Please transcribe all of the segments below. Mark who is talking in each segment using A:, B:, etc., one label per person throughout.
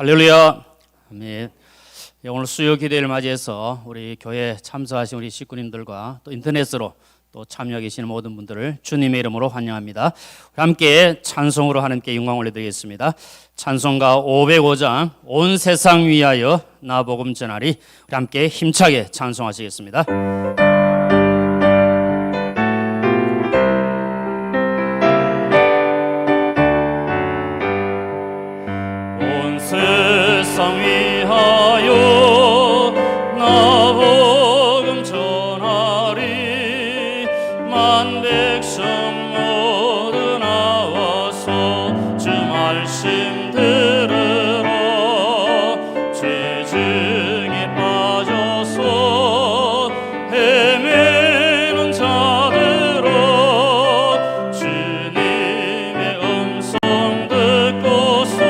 A: 할렐루야. 아멘. 오늘 수요 기도회를 맞이해서 우리 교회 참석하신 우리 식구님들과 또 인터넷으로 또 참여해 계시는 모든 분들을 주님의 이름으로 환영합니다. 함께 찬송으로 하나님께 영광 올려드리겠습니다. 찬송가 505장 온 세상 위하여 나 복음 전하리. 우리 함께 힘차게 찬송하시겠습니다. 세상 위하여 나 복음 전하리. 만 백성 모두 나와서 주 말씀 들으라. 죄 중에 빠져서 헤매는 자들아, 주님의 음성 듣고서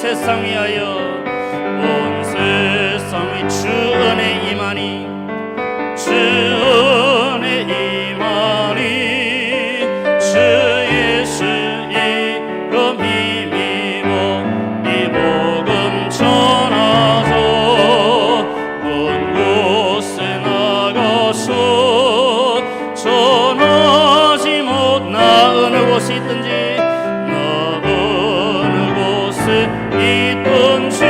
A: 세상 위하여 온 세상 위 주 은혜 임하니, 주 은혜 임하니. 주 예수 이름 힘입어 이 복음 전하소. 먼 곳에 나가서 전하지 못나 어느 곳에 있든지 있든지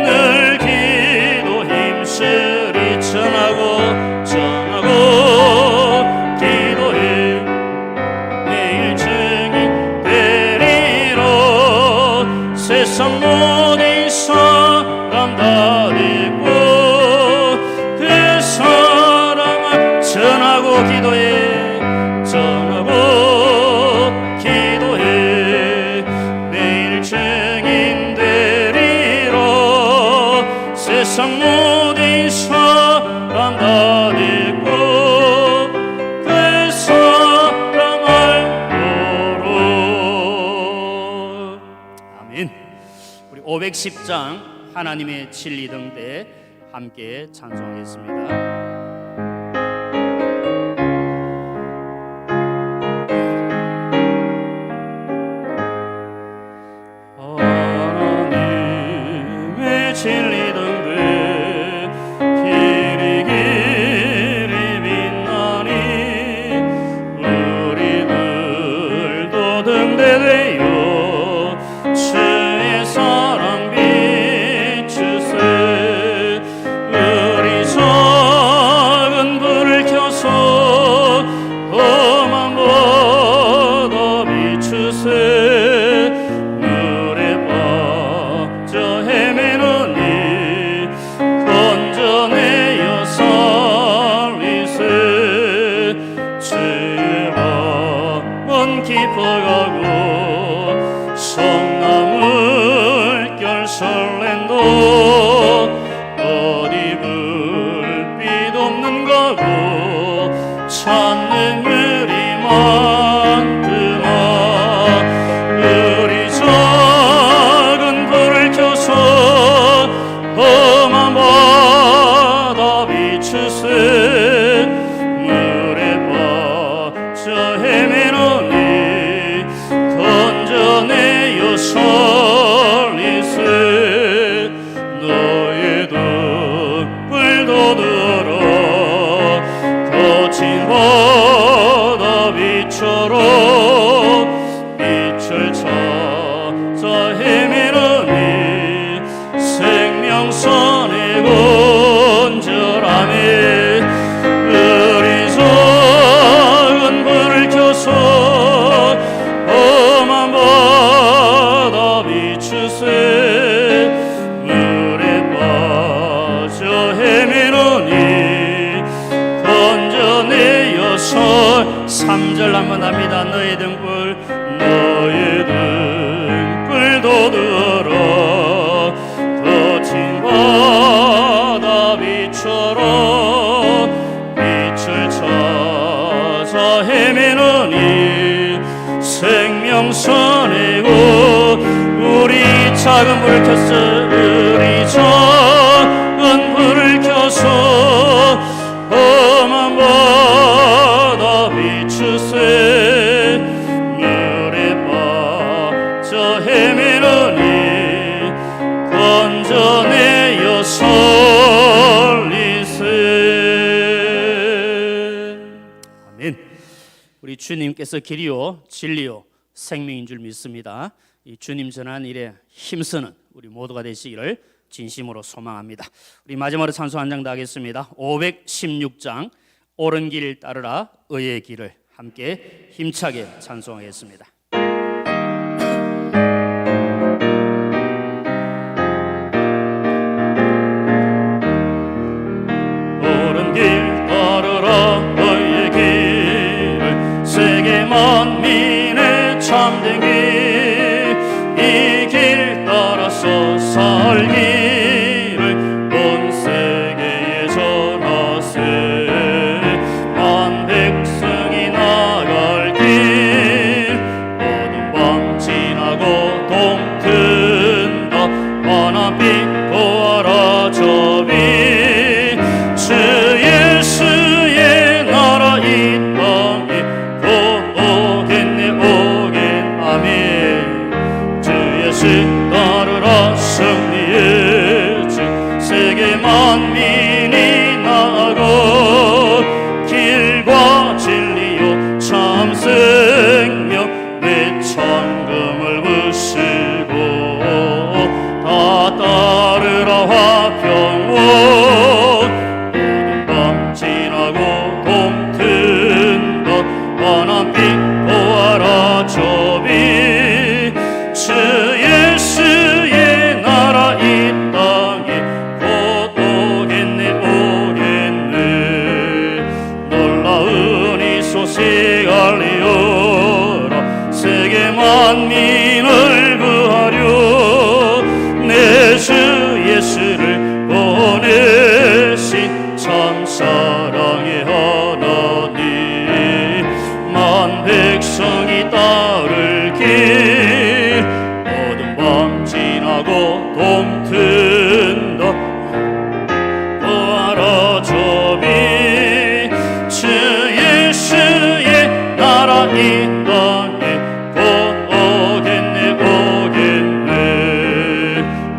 A: 늘 기도 힘쓰리. 전하고 기도해 매일 증인 되리라. 세상 모든 사람 다 듣고 그 사랑을 전하고 기도해. 세상 모든 사람 다 듣고 그 사랑을 보러. 아멘. 우리 510장 하나님의 진리 등대 함께 찬송하겠습니다. 진리 등대 길이 빛나니 우리들도 등대되어 주의 사랑 비추세. 우리 전 예루살렘도 어디 불빛 없는 가고 찬양들이 많구나. 우리 작은 불을 켜서 험한 바다 비추세. 물에 빠져 헤매노니 건져내어 살리세. 너의 등불도 들어 거친 바다 빛처럼 빛을 찾아 헤매노니 생명선의 건절함에. 우리 작은 불을 켜서 험한 바다 비추세. 물에 빠져 헤매노니 건져내어 설. 3절 한번 합니다. 너의 등불 너의 등불도 들어 거친 바다 빛처럼 빛을 찾아 헤매노니 생명선의 곳. 우리 작은 불을 켰어. 우리 작은 불을 켜서 험한 바다 비추세. 물에 빠져 헤매노니 건져내어 살리세. 아멘. 우리 주님께서 길이요 진리요 생명인 줄 믿습니다. 이 주님 전한 일에 힘쓰는 우리 모두가 되시기를 진심으로 소망합니다. 우리 마지막으로 찬송 한 장 더 하겠습니다. 516장 옳은 길 따르라 의의 길을 함께 힘차게 찬송하겠습니다. 옳은 길 따르라 의의 길을 세계 만민의 참된 길. 이 길 따라서 살기를 온 세계에 전하세. 만 백성이 나갈 길 어두운 밤 지나고 동튼다. 환한 빛 보아라 저 빛. 주 예수의 나라 이 땅에 곧 오겠네 오겠. 아멘. 주 예수 따르라 승리의 주. 세계 만민이 나아가 길과 진리요 참 생명 내 천금을 부시고 다 따르라 화평원. 어두운 밤 지나고 동튼다. 환한 빛 보아라 저 빛. 주 예수의 나라 이 땅에 곧 오겠네 오겠네. 놀라운 이 소식 알리어라. 세계 만민을 구하려 내 주 예수를 보내신 참 사랑의 하나님. 만 백성이 따를 길 어두운 밤 지나고 동튼다. 보아라 저 빛. 주 예수의 나라 이 땅에 곧 오겠네 오겠네.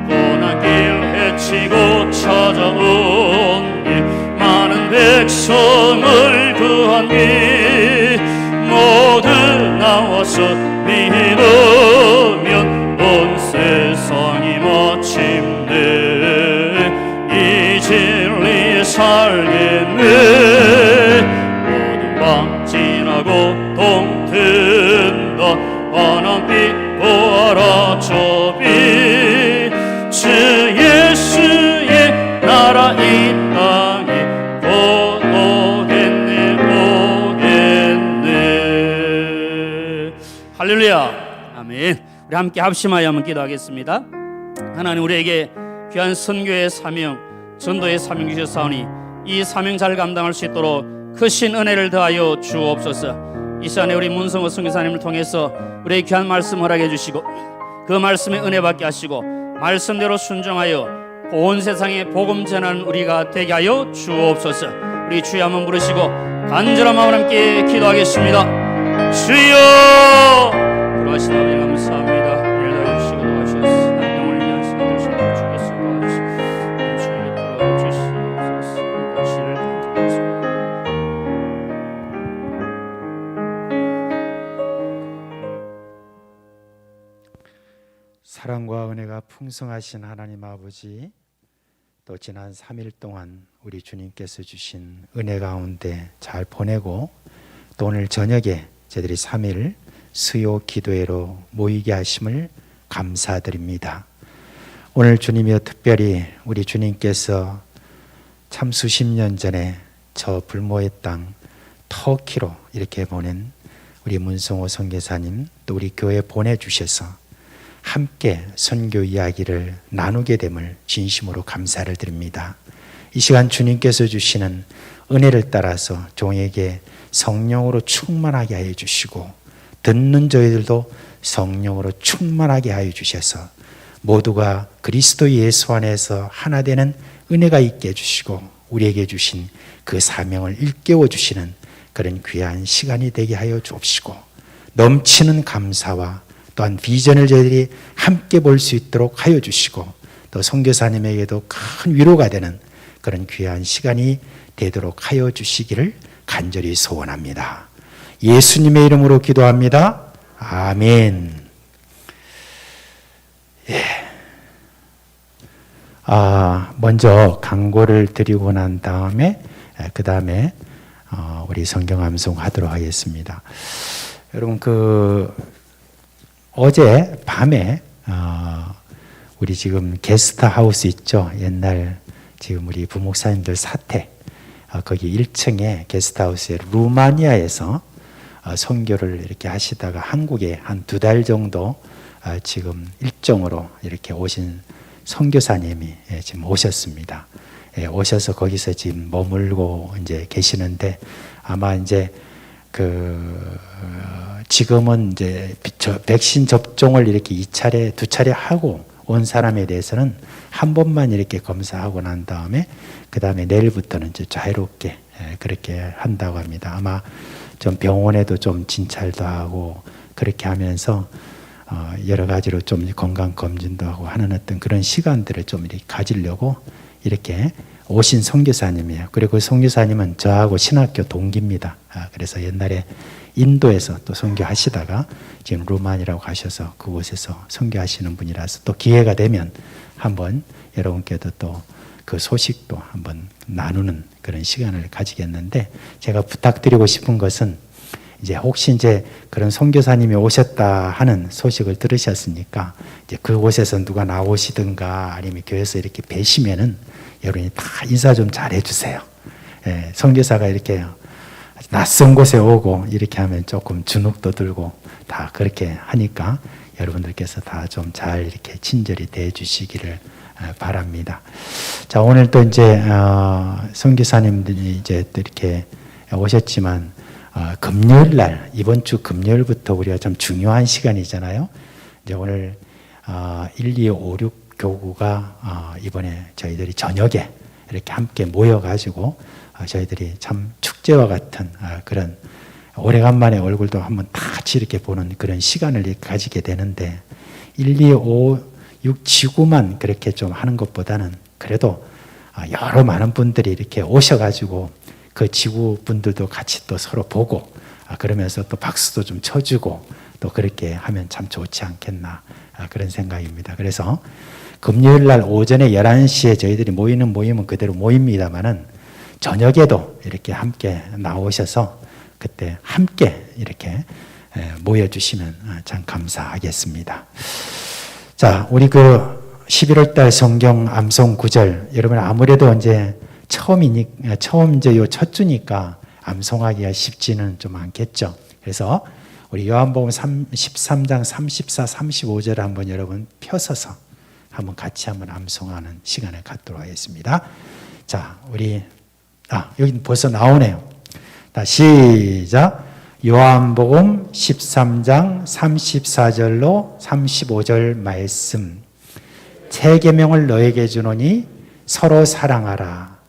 A: 고난 길 헤치고 찾아온 길 많은 백성을 구한 길 모두 나와서 믿으면 온 세상이 마침내 이 진리에 살겠네. 모든 밤 지나고 동튼다. 환한 빛 보아라 저 빛. 주 예수의 나라 이 땅에 곧 오겠네 오겠네. 할렐루야. 아멘. 우리 함께 합심하여 한번 기도하겠습니다. 하나님 우리에게 귀한 선교의 사명, 전도의 사명 주셨사오니 이 사명 잘 감당할 수 있도록 크신 은혜를 더하여 주옵소서. 이 시간에 우리 문성호 선교사님을 통해서 우리의 귀한 말씀 허락해 주시고 그 말씀에 은혜 받게 하시고 말씀대로 순종하여 온 세상에 복음 전하는 우리가 되게 하여 주옵소서. 우리 주여 한번 부르시고 간절한 마음으로 함께 기도하겠습니다. 주여, 그러하신 아버지 감사합니다. 은혜를 더하여 주시고 도와주셔서 영원히 위한 신들 주께서 도와주시고 음성을 들어주시옵소서. 당신을 간절하소서.
B: 사랑과 은혜가 풍성하신 하나님 아버지, 또 지난 3일 동안 우리 주님께서 주신 은혜 가운데 잘 보내고 또 오늘 저녁에 저희들이 3일 수요 기도회로 모이게 하심을 감사드립니다. 오늘 주님이여 특별히 우리 주님께서 참 수십 년 전에 저 불모의 땅 터키로 이렇게 보낸 우리 문성호 선교사님 또 우리 교회 보내주셔서 함께 선교 이야기를 나누게 됨을 진심으로 감사를 드립니다. 이 시간 주님께서 주시는 은혜를 따라서 종에게 성령으로 충만하게 하여 주시고 듣는 저희들도 성령으로 충만하게 하여 주셔서 모두가 그리스도 예수 안에서 하나 되는 은혜가 있게 해주시고 우리에게 주신 그 사명을 일깨워 주시는 그런 귀한 시간이 되게 하여 주옵시고 넘치는 감사와 또한 비전을 저희들이 함께 볼 수 있도록 하여 주시고 또 선교사님에게도 큰 위로가 되는 그런 귀한 시간이 되도록 하여 주시기를 간절히 소원합니다. 예수님의 이름으로 기도합니다. 아멘. 예. 먼저 광고를 드리고 난 다음에 그 다음에 우리 성경 암송하도록 하겠습니다. 여러분 어제 밤에 우리 지금 게스트 하우스 있죠. 옛날 지금 우리 부목사님들 사택 거기 1층에 게스트 하우스에 루마니아에서 선교를 이렇게 하시다가 한국에 한 2달 정도 지금 일정으로 이렇게 오신 선교사님이 지금 오셨습니다. 오셔서 거기서 지금 머물고 이제 계시는데 아마 이제 지금은 이제 백신 접종을 이렇게 2차례, 2차례 하고 온 사람에 대해서는 한 번만 이렇게 검사하고 난 다음에 그 다음에 내일부터는 이제 자유롭게 그렇게 한다고 합니다. 아마 좀 병원에도 좀 진찰도 하고 그렇게 하면서 여러 가지로 좀 건강 검진도 하고 하는 어떤 그런 시간들을 좀 이렇게 가지려고 이렇게 오신 선교사님이에요. 그리고 그 선교사님은 저하고 신학교 동기입니다. 그래서 옛날에 인도에서 또 선교하시다가 지금 루마니아라고 가셔서 그곳에서 선교하시는 분이라서 또 기회가 되면 한번 여러분께도 또 그 소식도 한번 나누는 그런 시간을 가지겠는데 제가 부탁드리고 싶은 것은 이제 혹시 이제 그런 선교사님이 오셨다 하는 소식을 들으셨으니까 이제 그곳에서 누가 나오시든가 아니면 교회에서 이렇게 뵈시면은 여러분이 다 인사 좀 잘 해주세요. 예, 선교사가 이렇게 낯선 곳에 오고 이렇게 하면 조금 주눅도 들고 다 그렇게 하니까 여러분들께서 다 좀 잘 이렇게 친절히 대해 주시기를 바랍니다. 자, 오늘 또 이제 선교사님들이 이제 또 이렇게 오셨지만 금요일 날 이번 주 금요일부터 우리가 좀 중요한 시간이잖아요. 이제 오늘 1, 2, 5, 6 교구가 이번에 저희들이 저녁에 이렇게 함께 모여가지고 저희들이 참 축제와 같은 그런 오래간만에 얼굴도 한번 다 같이 이렇게 보는 그런 시간을 가지게 되는데 1, 2, 5, 6 지구만 그렇게 좀 하는 것보다는 그래도 여러 많은 분들이 이렇게 오셔가지고 그 지구 분들도 같이 또 서로 보고 그러면서 또 박수도 좀 쳐주고 또 그렇게 하면 참 좋지 않겠나 그런 생각입니다. 그래서 금요일 날 오전에 11시에 저희들이 모이는 모임은 그대로 모입니다만은 저녁에도 이렇게 함께 나오셔서 그때 함께 이렇게 모여주시면 참 감사하겠습니다. 자, 우리 11월 달 성경 암송 구절, 여러분 아무래도 이제 처음 이제 요 첫 주니까 암송하기가 쉽지는 좀 않겠죠. 그래서 우리 요한복음 13장 34, 35절을 한번 여러분 펴서서 한번 같이 한번 암송하는 시간을 갖도록 하겠습니다. 자, 우리 여기 벌써 나오네요. 시작. 요한복음 13장 34절로 35절 말씀. 새 계명을 너에게 주노니 서로 사랑하라.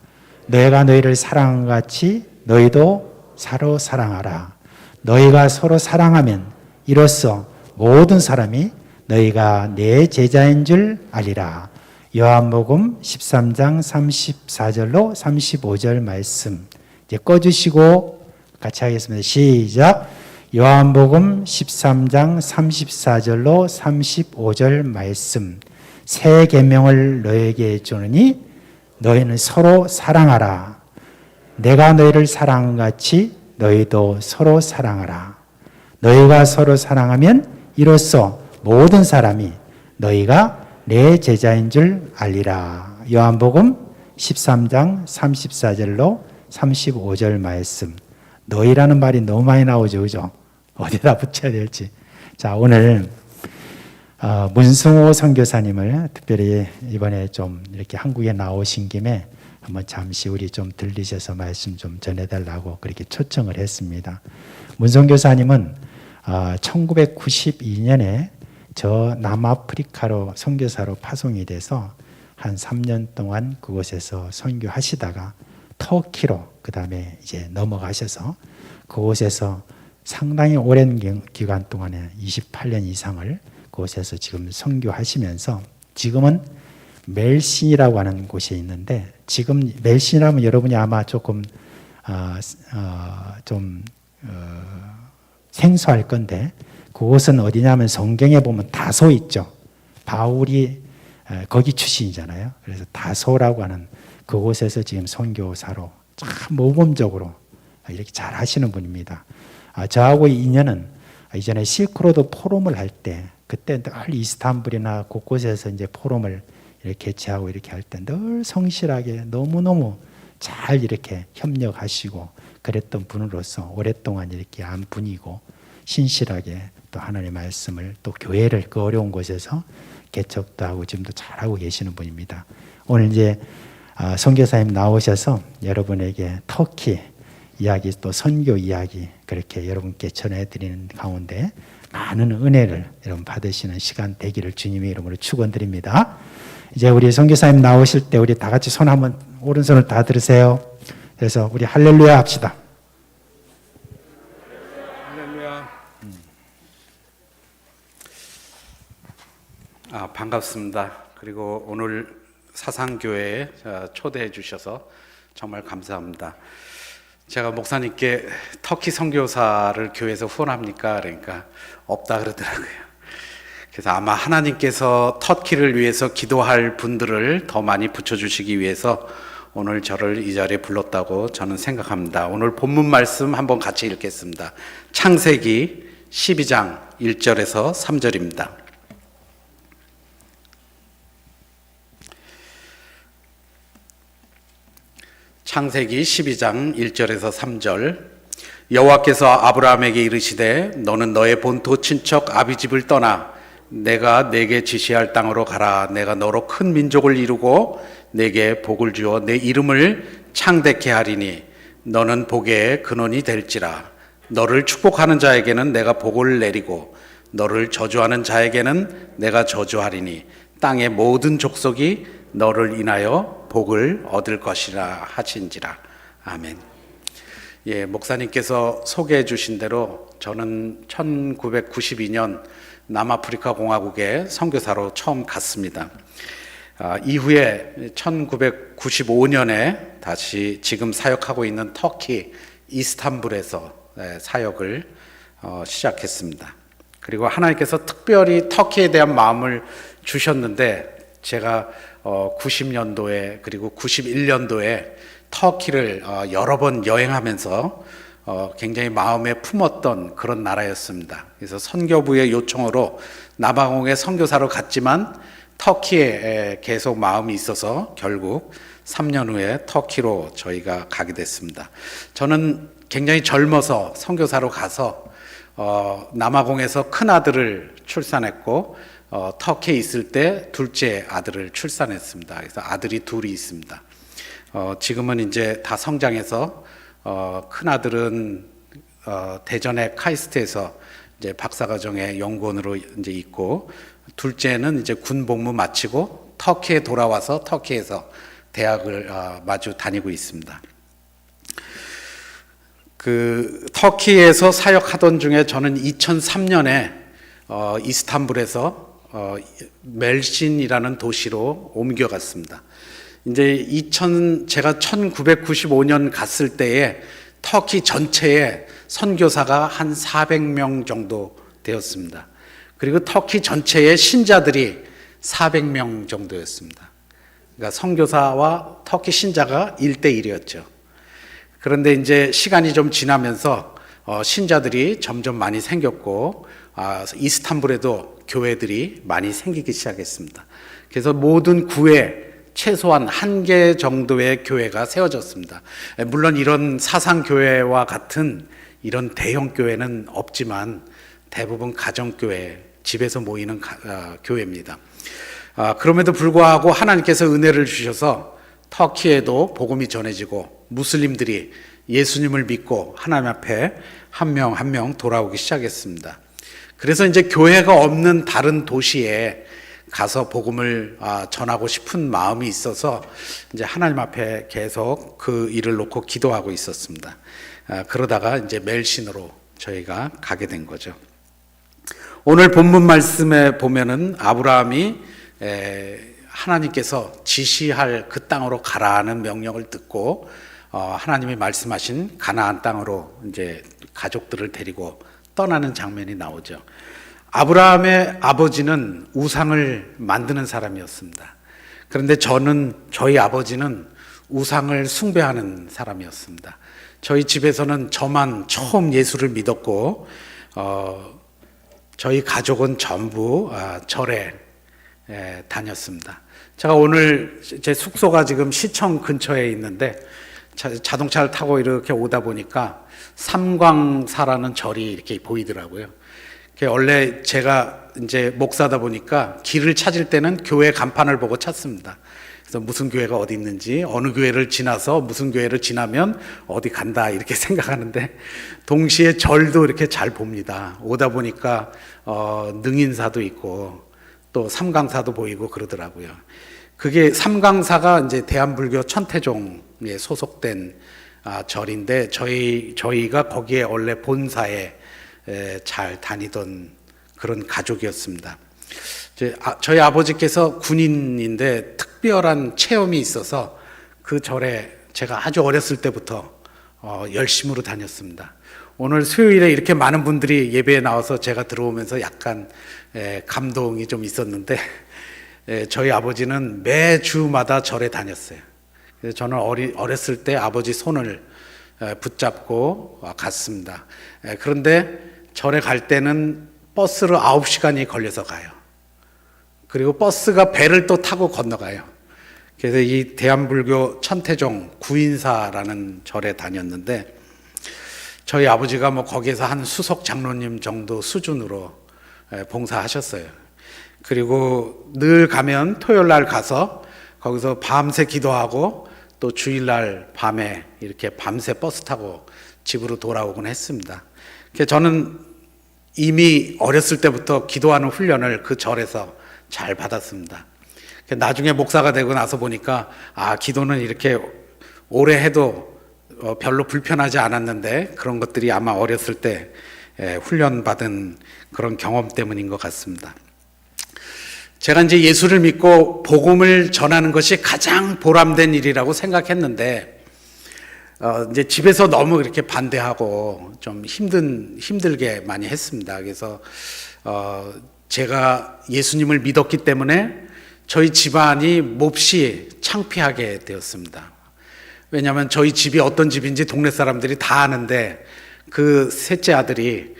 B: 너희가 너희를 사랑한 것 같이 너희도 서로 사랑하라. 너희가 서로 사랑하면 이로써 모든 사람이 너희가 내 제자인 줄 알리라. 요한복음 13장 34절로 35절 말씀. 이제 꺼주시고 같이 하겠습니다. 시작. 요한복음 13장 34절로 35절 말씀. 새 계명을 너에게 주노니 너희는 서로 사랑하라. 내가 너희를 사랑한 같이 너희도 서로 사랑하라. 너희가 서로 사랑하면 이로써 모든 사람이 너희가 내 제자인 줄 알리라. 요한복음 13장 34절로 35절 말씀. 너희라는 말이 너무 많이 나오죠, 그죠? 어디다 붙여야 될지. 자, 오늘 문승호 선교사님을 특별히 이번에 좀 이렇게 한국에 나오신 김에 한번 잠시 우리 좀 들리셔서 말씀 좀 전해달라고 그렇게 초청을 했습니다. 문선교사님은 1992년에 저 남아프리카로 선교사로 파송이 돼서 한 3년 동안 그곳에서 선교하시다가 터키로 그 다음에 이제 넘어가셔서 그곳에서 상당히 오랜 기간 동안에 28년 이상을 그곳에서 지금 선교하시면서 지금은 멜신이라고 하는 곳에 있는데, 지금 멜신이라면 여러분이 아마 조금 생소할 건데, 그곳은 어디냐면 성경에 보면 다소 있죠. 바울이 거기 출신이잖아요. 그래서 다소라고 하는 그곳에서 지금 선교사로 참 모범적으로 이렇게 잘 하시는 분입니다. 저하고의 인연은 이전에 실크로드 포럼을 할 때, 그때 늘 이스탄불이나 곳곳에서 이제 포럼을 이렇게 개최하고 이렇게 할 때 늘 성실하게 너무너무 잘 이렇게 협력하시고 그랬던 분으로서 오랫동안 이렇게 안 분이고 신실하게 또 하나님의 말씀을 또 교회를 그 어려운 곳에서 개척도 하고 지금도 잘하고 계시는 분입니다. 오늘 이제 선교사님 나오셔서 여러분에게 터키 이야기 또 선교 이야기 그렇게 여러분께 전해드리는 가운데 많은 은혜를 여러분 받으시는 시간 되기를 주님의 이름으로 축원드립니다. 이제 우리 선교사님 나오실 때 우리 다 같이 손 한번 오른손을 다 들으세요. 그래서 우리 할렐루야 합시다.
C: 할렐루야. 반갑습니다. 그리고 오늘 사상교회에 초대해 주셔서 정말 감사합니다. 제가 목사님께 터키 선교사를 교회에서 후원합니까? 그러니까 없다 그러더라고요. 그래서 아마 하나님께서 터키를 위해서 기도할 분들을 더 많이 붙여주시기 위해서 오늘 저를 이 자리에 불렀다고 저는 생각합니다. 오늘 본문 말씀 한번 같이 읽겠습니다. 창세기 12장 1절에서 3절입니다. 창세기 12장 1절에서 3절. 여호와께서 아브라함에게 이르시되 너는 너의 본토 친척 아비집을 떠나 내가 내게 지시할 땅으로 가라. 내가 너로 큰 민족을 이루고 내게 복을 주어 내 이름을 창대케 하리니 너는 복의 근원이 될지라. 너를 축복하는 자에게는 내가 복을 내리고 너를 저주하는 자에게는 내가 저주하리니 땅의 모든 족속이 너를 인하여 복을 얻을 것이라 하신지라. 아멘. 예, 목사님께서 소개해 주신 대로 저는 1992년 남아프리카 공화국에 선교사로 처음 갔습니다. 이후에 1995년에 다시 지금 사역하고 있는 터키 이스탄불에서 사역을 시작했습니다. 그리고 하나님께서 특별히 터키에 대한 마음을 주셨는데 제가 90년도에 그리고 91년도에 터키를 여러 번 여행하면서 굉장히 마음에 품었던 그런 나라였습니다. 그래서 선교부의 요청으로 남아공에 선교사로 갔지만 터키에 계속 마음이 있어서 결국 3년 후에 터키로 저희가 가게 됐습니다. 저는 굉장히 젊어서 선교사로 가서 남아공에서 큰 아들을 출산했고 터키에 있을 때 둘째 아들을 출산했습니다. 그래서 아들이 둘이 있습니다. 지금은 이제 다 성장해서 큰 아들은 대전의 카이스트에서 이제 박사과정의 연구원으로 이제 있고, 둘째는 이제 군 복무 마치고 터키에 돌아와서 터키에서 대학을 마주 다니고 있습니다. 그 터키에서 사역하던 중에 저는 2003년에 이스탄불에서 멜신이라는 도시로 옮겨갔습니다. 이제 제가 1995년 갔을 때에 터키 전체에 선교사가 한 400명 정도 되었습니다. 그리고 터키 전체의 신자들이 400명 정도였습니다. 그러니까 선교사와 터키 신자가 1대1이었죠. 그런데 이제 시간이 좀 지나면서 신자들이 점점 많이 생겼고, 이스탄불에도 교회들이 많이 생기기 시작했습니다. 그래서 모든 구에 최소한 1개 정도의 교회가 세워졌습니다. 물론 이런 사상교회와 같은 이런 대형 교회는 없지만 대부분 가정교회, 집에서 모이는 교회입니다. 그럼에도 불구하고 하나님께서 은혜를 주셔서 터키에도 복음이 전해지고 무슬림들이 예수님을 믿고 하나님 앞에 한 명 한 명 돌아오기 시작했습니다. 그래서 이제 교회가 없는 다른 도시에 가서 복음을 전하고 싶은 마음이 있어서 이제 하나님 앞에 계속 그 일을 놓고 기도하고 있었습니다. 그러다가 이제 멜신으로 저희가 가게 된 거죠. 오늘 본문 말씀에 보면은 아브라함이 하나님께서 지시할 그 땅으로 가라는 명령을 듣고 하나님이 말씀하신 가나안 땅으로 이제 가족들을 데리고 떠나는 장면이 나오죠. 아브라함의 아버지는 우상을 만드는 사람이었습니다. 그런데 저희 아버지는 우상을 숭배하는 사람이었습니다. 저희 집에서는 저만 처음 예수를 믿었고, 저희 가족은 전부 절에 다녔습니다. 제가 오늘 제 숙소가 지금 시청 근처에 있는데 자동차를 타고 이렇게 오다 보니까 삼광사라는 절이 이렇게 보이더라고요. 원래 제가 이제 목사다 보니까 길을 찾을 때는 교회 간판을 보고 찾습니다. 그래서 무슨 교회가 어디 있는지, 어느 교회를 지나서 무슨 교회를 지나면 어디 간다 이렇게 생각하는데, 동시에 절도 이렇게 잘 봅니다. 오다 보니까 능인사도 있고 또 삼강사도 보이고 그러더라고요. 그게 삼강사가 이제 대한불교 천태종에 소속된 절인데, 저희가 거기에 원래 본사에 잘 다니던 그런 가족이었습니다. 저희 아버지께서 군인인데 특별한 체험이 있어서 그 절에 제가 아주 어렸을 때부터 열심으로 다녔습니다. 오늘 수요일에 이렇게 많은 분들이 예배에 나와서 제가 들어오면서 약간 감동이 좀 있었는데, 저희 아버지는 매주마다 절에 다녔어요. 그래서 저는 어렸을 때 아버지 손을 붙잡고 갔습니다. 그런데 절에 갈 때는 버스로 9시간이 걸려서 가요. 그리고 버스가 배를 또 타고 건너가요. 그래서 이 대한불교 천태종 구인사라는 절에 다녔는데, 저희 아버지가 뭐 거기에서 한 수석 장로님 정도 수준으로 봉사하셨어요. 그리고 늘 가면 토요일 날 가서 거기서 밤새 기도하고 또 주일날 밤에 이렇게 밤새 버스 타고 집으로 돌아오곤 했습니다. 그래서 저는 이미 어렸을 때부터 기도하는 훈련을 그 절에서 잘 받았습니다. 나중에 목사가 되고 나서 보니까 기도는 이렇게 오래 해도 별로 불편하지 않았는데, 그런 것들이 아마 어렸을 때 훈련받은 그런 경험 때문인 것 같습니다. 제가 이제 예수를 믿고 복음을 전하는 것이 가장 보람된 일이라고 생각했는데, 이제 집에서 너무 이렇게 반대하고 좀 힘들게 많이 했습니다. 그래서 제가 예수님을 믿었기 때문에 저희 집안이 몹시 창피하게 되었습니다. 왜냐하면 저희 집이 어떤 집인지 동네 사람들이 다 아는데, 그 셋째 아들이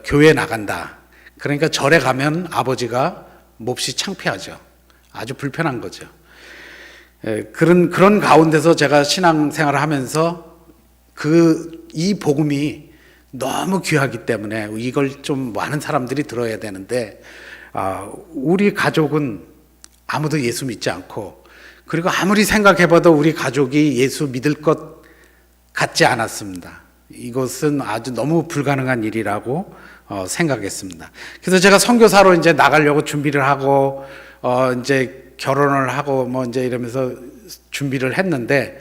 C: 교회에 나간다. 그러니까 절에 가면 아버지가 몹시 창피하죠. 아주 불편한 거죠. 그런 가운데서 제가 신앙생활을 하면서 이 복음이 너무 귀하기 때문에 이걸 좀 많은 사람들이 들어야 되는데, 우리 가족은 아무도 예수 믿지 않고, 그리고 아무리 생각해봐도 우리 가족이 예수 믿을 것 같지 않았습니다. 이것은 아주 너무 불가능한 일이라고 생각했습니다. 그래서 제가 선교사로 이제 나가려고 준비를 하고, 이제 결혼을 하고 뭐 이제 이러면서 준비를 했는데,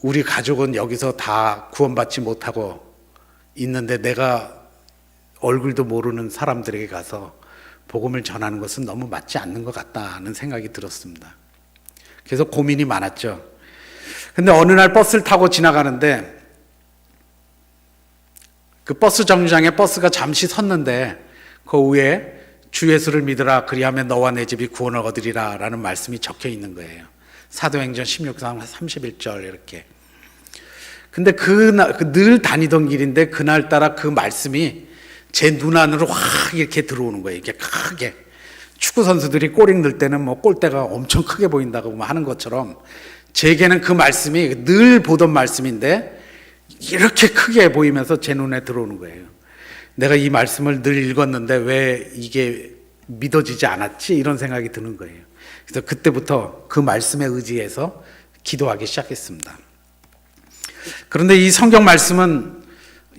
C: 우리 가족은 여기서 다 구원받지 못하고 있는데 내가 얼굴도 모르는 사람들에게 가서 복음을 전하는 것은 너무 맞지 않는 것 같다는 생각이 들었습니다. 그래서 고민이 많았죠. 근데 어느 날 버스를 타고 지나가는데 그 버스 정류장에 버스가 잠시 섰는데 그 위에 주 예수를 믿으라 그리하면 너와 내 집이 구원을 얻으리라 라는 말씀이 적혀 있는 거예요. 사도행전 16장 31절 이렇게. 근데 늘 다니던 길인데 그날따라 그 말씀이 제 눈 안으로 확 이렇게 들어오는 거예요. 이렇게 크게. 축구 선수들이 골을 넣을 때는 뭐 골대가 엄청 크게 보인다고 하는 것처럼 제게는 그 말씀이 늘 보던 말씀인데 이렇게 크게 보이면서 제 눈에 들어오는 거예요. 내가 이 말씀을 늘 읽었는데 왜 이게 믿어지지 않았지? 이런 생각이 드는 거예요. 그래서 그때부터 그 말씀에 의지해서 기도하기 시작했습니다. 그런데 이 성경 말씀은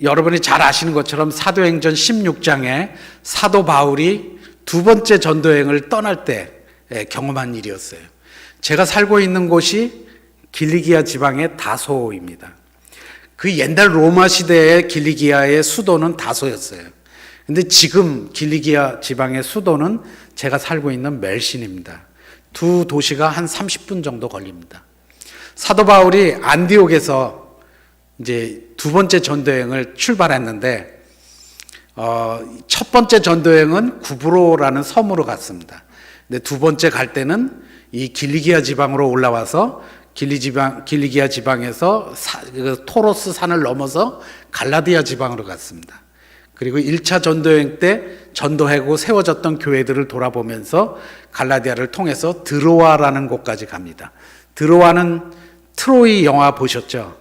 C: 여러분이 잘 아시는 것처럼 사도행전 16장에 사도 바울이 두 번째 전도여행을 떠날 때 경험한 일이었어요. 제가 살고 있는 곳이 길리기아 지방의 다소입니다. 그 옛날 로마 시대의 길리기아의 수도는 다소였어요. 근데 지금 길리기아 지방의 수도는 제가 살고 있는 멜신입니다. 두 도시가 한 30분 정도 걸립니다. 사도 바울이 안디옥에서 이제 두 번째 전도여행을 출발했는데 첫 번째 전도여행은 구브로라는 섬으로 갔습니다. 근데 두 번째 갈 때는 이 길리기아 지방으로 올라와서 길리기아 지방에서 토로스 산을 넘어서 갈라디아 지방으로 갔습니다. 그리고 1차 전도여행 때 전도하고 세워졌던 교회들을 돌아보면서 갈라디아를 통해서 드로아라는 곳까지 갑니다. 드로아는 트로이 영화 보셨죠?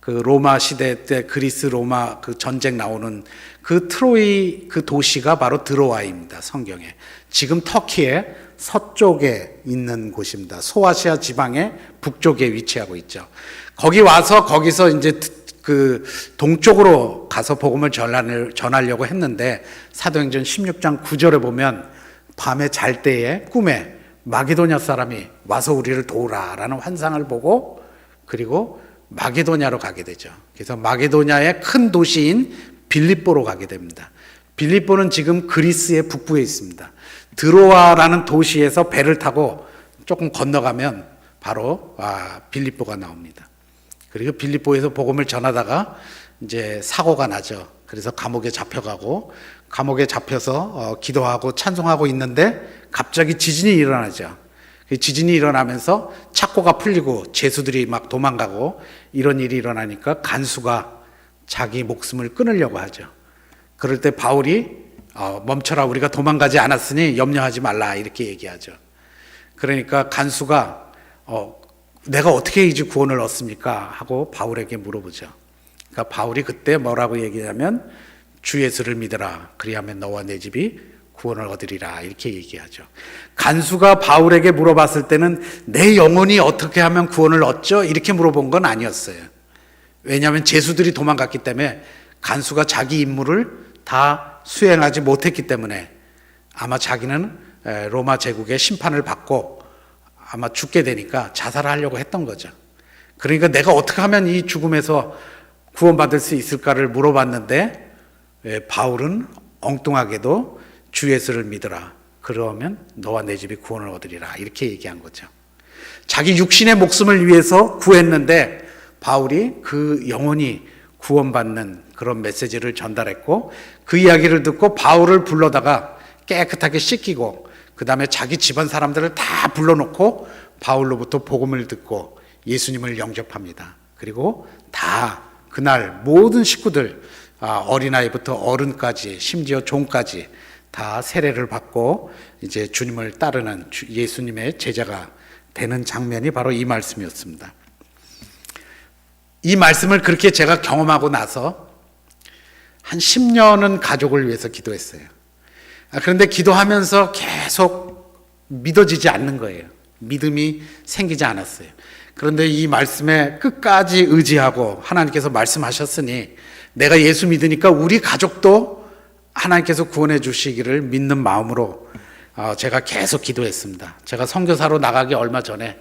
C: 그 로마 시대 때 그리스 로마 그 전쟁 나오는 그 트로이 그 도시가 바로 드로아입니다. 성경에. 지금 터키의 서쪽에 있는 곳입니다. 소아시아 지방의 북쪽에 위치하고 있죠. 거기 와서 거기서 이제 그 동쪽으로 가서 복음을 전하려고 했는데 사도행전 16장 9절에 보면 밤에 잘 때에 꿈에 마게도냐 사람이 와서 우리를 도우라라는 환상을 보고 그리고 마게도냐로 가게 되죠. 그래서 마게도냐의 큰 도시인 빌립보로 가게 됩니다. 빌립보는 지금 그리스의 북부에 있습니다. 드로아라는 도시에서 배를 타고 조금 건너가면 바로 빌립보가 나옵니다. 그리고 빌립보에서 복음을 전하다가 이제 사고가 나죠. 그래서 감옥에 잡혀가고 감옥에 잡혀서 기도하고 찬송하고 있는데 갑자기 지진이 일어나죠. 지진이 일어나면서 착고가 풀리고 죄수들이 막 도망가고 이런 일이 일어나니까 간수가 자기 목숨을 끊으려고 하죠. 그럴 때 바울이 멈춰라, 우리가 도망가지 않았으니 염려하지 말라 이렇게 얘기하죠. 그러니까 간수가 내가 어떻게 이제 구원을 얻습니까? 하고 바울에게 물어보죠. 그러니까 바울이 그때 뭐라고 얘기하냐면 주 예수를 믿어라 그리하면 너와 내 집이 구원을 얻으리라 이렇게 얘기하죠. 간수가 바울에게 물어봤을 때는 내 영혼이 어떻게 하면 구원을 얻죠? 이렇게 물어본 건 아니었어요. 왜냐하면 죄수들이 도망갔기 때문에 간수가 자기 임무를 다 수행하지 못했기 때문에 아마 자기는 로마 제국의 심판을 받고 아마 죽게 되니까 자살을 하려고 했던 거죠. 그러니까 내가 어떻게 하면 이 죽음에서 구원받을 수 있을까를 물어봤는데 바울은 엉뚱하게도 주 예수를 믿어라. 그러면 너와 내 집이 구원을 얻으리라. 이렇게 얘기한 거죠. 자기 육신의 목숨을 위해서 구했는데 바울이 그 영혼이 구원받는 그런 메시지를 전달했고 그 이야기를 듣고 바울을 불러다가 깨끗하게 씻기고 그 다음에 자기 집안 사람들을 다 불러놓고 바울로부터 복음을 듣고 예수님을 영접합니다. 그리고 다 그날 모든 식구들 어린아이부터 어른까지 심지어 종까지 다 세례를 받고 이제 주님을 따르는 예수님의 제자가 되는 장면이 바로 이 말씀이었습니다. 이 말씀을 그렇게 제가 경험하고 나서 한 10년은 가족을 위해서 기도했어요. 그런데 기도하면서 계속 믿어지지 않는 거예요. 믿음이 생기지 않았어요. 그런데 이 말씀에 끝까지 의지하고 하나님께서 말씀하셨으니 내가 예수 믿으니까 우리 가족도 하나님께서 구원해 주시기를 믿는 마음으로 제가 계속 기도했습니다. 제가 선교사로 나가기 얼마 전에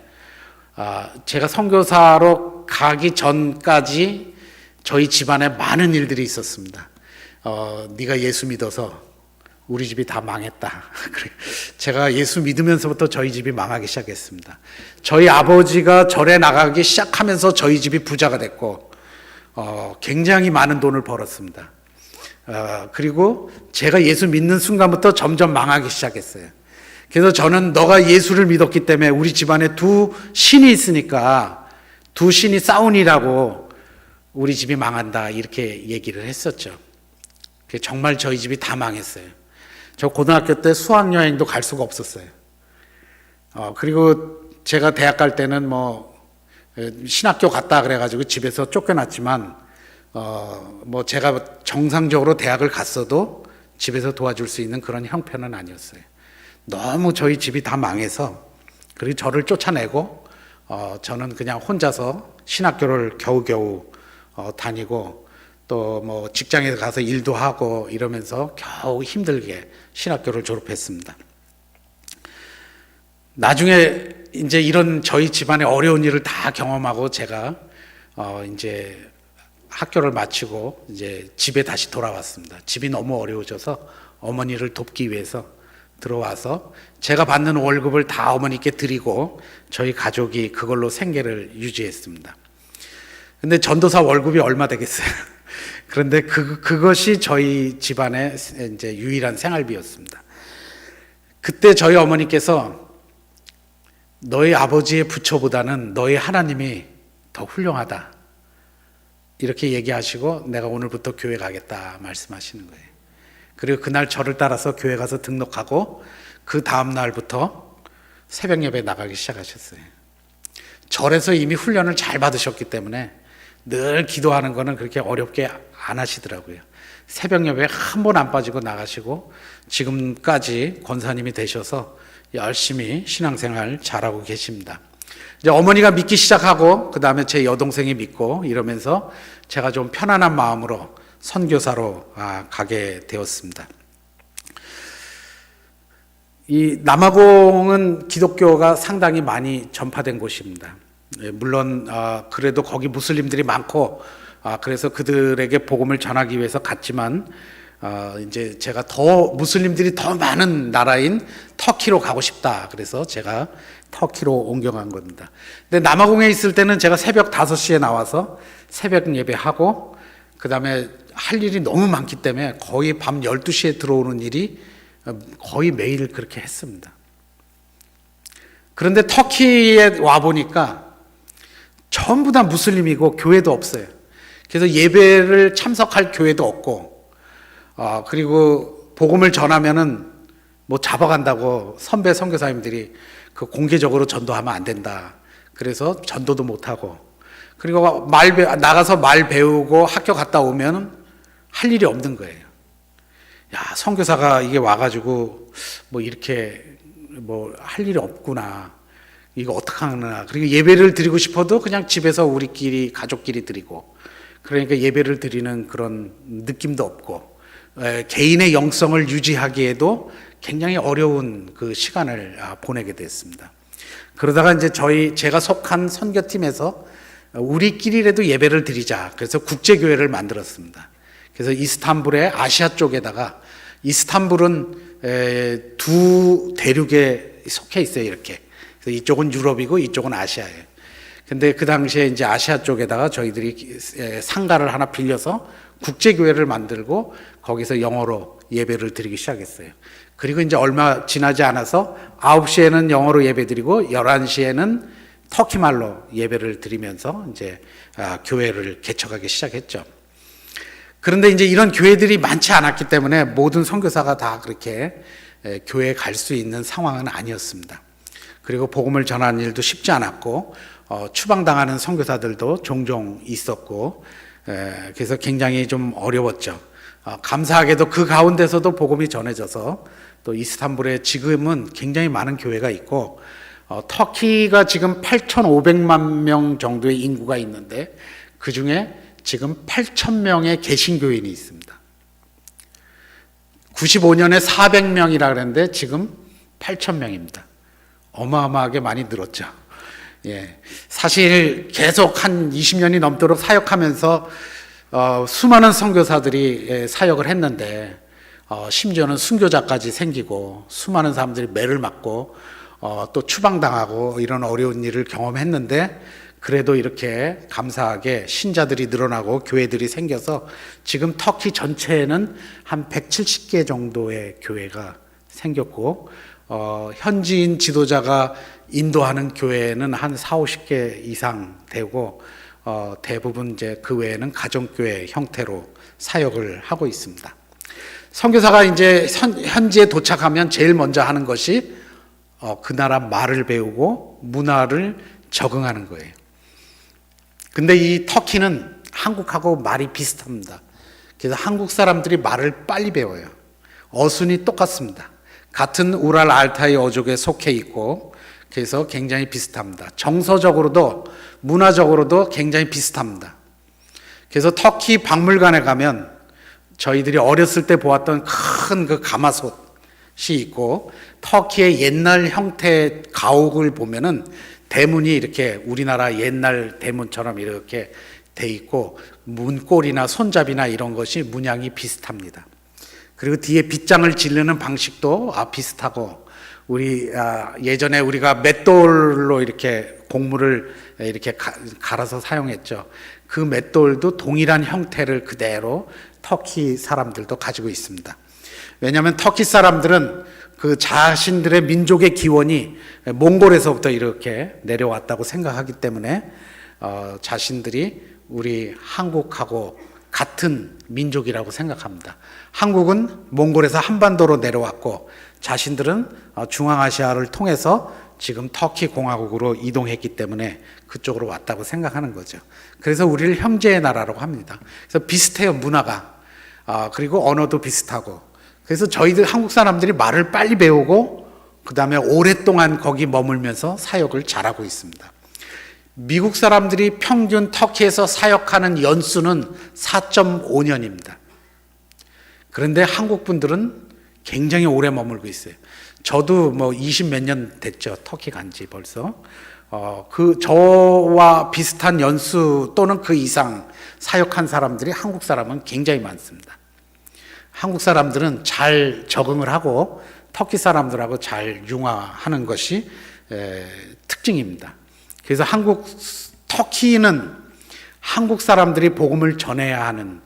C: 제가 선교사로 가기 전까지 저희 집안에 많은 일들이 있었습니다. 네가 예수 믿어서 우리 집이 다 망했다. 제가 예수 믿으면서부터 저희 집이 망하기 시작했습니다. 저희 아버지가 절에 나가기 시작하면서 저희 집이 부자가 됐고 굉장히 많은 돈을 벌었습니다. 그리고 제가 예수 믿는 순간부터 점점 망하기 시작했어요. 그래서 저는 너가 예수를 믿었기 때문에 우리 집안에 두 신이 있으니까 두 신이 싸우니라고 우리 집이 망한다 이렇게 얘기를 했었죠. 정말 저희 집이 다 망했어요. 저 고등학교 때 수학여행도 갈 수가 없었어요. 그리고 제가 대학 갈 때는 신학교 갔다 그래가지고 집에서 쫓겨났지만 제가 정상적으로 대학을 갔어도 집에서 도와줄 수 있는 그런 형편은 아니었어요. 너무 저희 집이 다 망해서 그리고 저를 쫓아내고 저는 그냥 혼자서 신학교를 겨우겨우 다니고 또 직장에 가서 일도 하고 이러면서 겨우 힘들게 신학교를 졸업했습니다. 나중에 이제 이런 저희 집안의 어려운 일을 다 경험하고 제가 이제 학교를 마치고 이제 집에 다시 돌아왔습니다. 집이 너무 어려워져서 어머니를 돕기 위해서 들어와서 제가 받는 월급을 다 어머니께 드리고 저희 가족이 그걸로 생계를 유지했습니다. 근데 전도사 월급이 얼마 되겠어요? 그런데 그것이 저희 집안의 이제 유일한 생활비였습니다. 그때 저희 어머니께서 너희 아버지의 부처보다는 너희 하나님이 더 훌륭하다. 이렇게 얘기하시고 내가 오늘부터 교회 가겠다 말씀하시는 거예요. 그리고 그날 저를 따라서 교회 가서 등록하고 그 다음 날부터 새벽 예배 나가기 시작하셨어요. 절에서 이미 훈련을 잘 받으셨기 때문에 늘 기도하는 거는 그렇게 어렵게 안 하시더라고요. 새벽 예배에 한 번 안 빠지고 나가시고 지금까지 권사님이 되셔서 열심히 신앙생활 잘하고 계십니다. 이제 어머니가 믿기 시작하고 그 다음에 제 여동생이 믿고 이러면서 제가 좀 편안한 마음으로 선교사로 가게 되었습니다. 이 남아공은 기독교가 상당히 많이 전파된 곳입니다. 물론 그래도 거기 무슬림들이 많고 그래서 그들에게 복음을 전하기 위해서 갔지만 이제 제가 더 무슬림들이 더 많은 나라인 터키로 가고 싶다. 그래서 제가 터키로 옮겨간 겁니다. 근데 남아공에 있을 때는 제가 새벽 5시에 나와서 새벽 예배하고 그 다음에 할 일이 너무 많기 때문에 거의 밤 12시에 들어오는 일이 거의 매일 그렇게 했습니다. 그런데 터키에 와보니까 전부 다 무슬림이고 교회도 없어요. 그래서 예배를 참석할 교회도 없고 그리고 복음을 전하면은 잡아간다고 선배 선교사님들이 그 공개적으로 전도하면 안 된다. 그래서 전도도 못하고 그리고 나가서 말 배우고 학교 갔다 오면 할 일이 없는 거예요. 야, 선교사가 이게 와가지고 이렇게 할 일이 없구나. 이거 어떡하나. 그리고 예배를 드리고 싶어도 그냥 집에서 우리끼리 가족끼리 드리고 그러니까 예배를 드리는 그런 느낌도 없고 개인의 영성을 유지하기에도 굉장히 어려운 그 시간을 보내게 됐습니다. 그러다가 이제 제가 속한 선교팀에서 우리끼리라도 예배를 드리자. 그래서 국제교회를 만들었습니다. 그래서 이스탄불의 아시아 쪽에다가 이스탄불은 두 대륙에 속해 있어요. 이렇게. 그래서 이쪽은 유럽이고 이쪽은 아시아예요. 근데 그 당시에 이제 아시아 쪽에다가 저희들이 상가를 하나 빌려서 국제교회를 만들고 거기서 영어로 예배를 드리기 시작했어요. 그리고 이제 얼마 지나지 않아서 9시에는 영어로 예배 드리고 11시에는 터키말로 예배를 드리면서 이제 교회를 개척하기 시작했죠. 그런데 이제 이런 교회들이 많지 않았기 때문에 모든 선교사가 다 그렇게 교회에 갈 수 있는 상황은 아니었습니다. 그리고 복음을 전하는 일도 쉽지 않았고 추방당하는 선교사들도 종종 있었고 그래서 굉장히 좀 어려웠죠. 감사하게도 그 가운데서도 복음이 전해져서 또 이스탄불에 지금은 굉장히 많은 교회가 있고 터키가 지금 8,500만 명 정도의 인구가 있는데 그 중에 지금 8,000명의 개신교인이 있습니다. 95년에 400명이라 그랬는데 지금 8,000명입니다. 어마어마하게 많이 늘었죠. 예, 사실 계속 한 20년이 넘도록 사역하면서 수많은 선교사들이 사역을 했는데 심지어는 순교자까지 생기고 수많은 사람들이 매를 맞고 또 추방당하고 이런 어려운 일을 경험했는데 그래도 이렇게 감사하게 신자들이 늘어나고 교회들이 생겨서 지금 터키 전체에는 한 170개 정도의 교회가 생겼고 현지인 지도자가 인도하는 교회는 한 4, 50개 이상 되고 대부분 이제 그 외에는 가정교회 형태로 사역을 하고 있습니다. 선교사가 이제 현지에 도착하면 제일 먼저 하는 것이 그 나라 말을 배우고 문화를 적응하는 거예요. 근데 이 터키는 한국하고 말이 비슷합니다. 그래서 한국 사람들이 말을 빨리 배워요. 어순이 똑같습니다. 같은 우랄 알타이 어족에 속해 있고 그래서 굉장히 비슷합니다. 정서적으로도 문화적으로도 굉장히 비슷합니다. 그래서 터키 박물관에 가면 저희들이 어렸을 때 보았던 큰 그 가마솥이 있고 터키의 옛날 형태의 가옥을 보면은 대문이 이렇게 우리나라 옛날 대문처럼 이렇게 돼 있고 문고리나 손잡이나 이런 것이 문양이 비슷합니다. 그리고 뒤에 빗장을 지르는 방식도 비슷하고 우리 예전에 우리가 맷돌로 이렇게 곡물을 이렇게 갈아서 사용했죠. 그 맷돌도 동일한 형태를 그대로 터키 사람들도 가지고 있습니다. 왜냐하면 터키 사람들은 그 자신들의 민족의 기원이 몽골에서부터 이렇게 내려왔다고 생각하기 때문에 자신들이 우리 한국하고 같은 민족이라고 생각합니다. 한국은 몽골에서 한반도로 내려왔고 자신들은 중앙아시아를 통해서 지금 터키 공화국으로 이동했기 때문에 그쪽으로 왔다고 생각하는 거죠. 그래서 우리를 형제의 나라라고 합니다. 그래서 비슷해요, 문화가. 그리고 언어도 비슷하고. 그래서 저희들 한국 사람들이 말을 빨리 배우고 그 다음에 오랫동안 거기 머물면서 사역을 잘하고 있습니다. 미국 사람들이 평균 터키에서 사역하는 연수는 4.5년입니다. 그런데 한국 분들은 굉장히 오래 머물고 있어요. 저도 뭐 20 몇 년 됐죠. 터키 간지 벌써. 저와 비슷한 연수 또는 그 이상 사역한 사람들이 한국 사람은 굉장히 많습니다. 한국 사람들은 잘 적응을 하고 터키 사람들하고 잘 융화하는 것이 특징입니다. 그래서 터키는 한국 사람들이 복음을 전해야 하는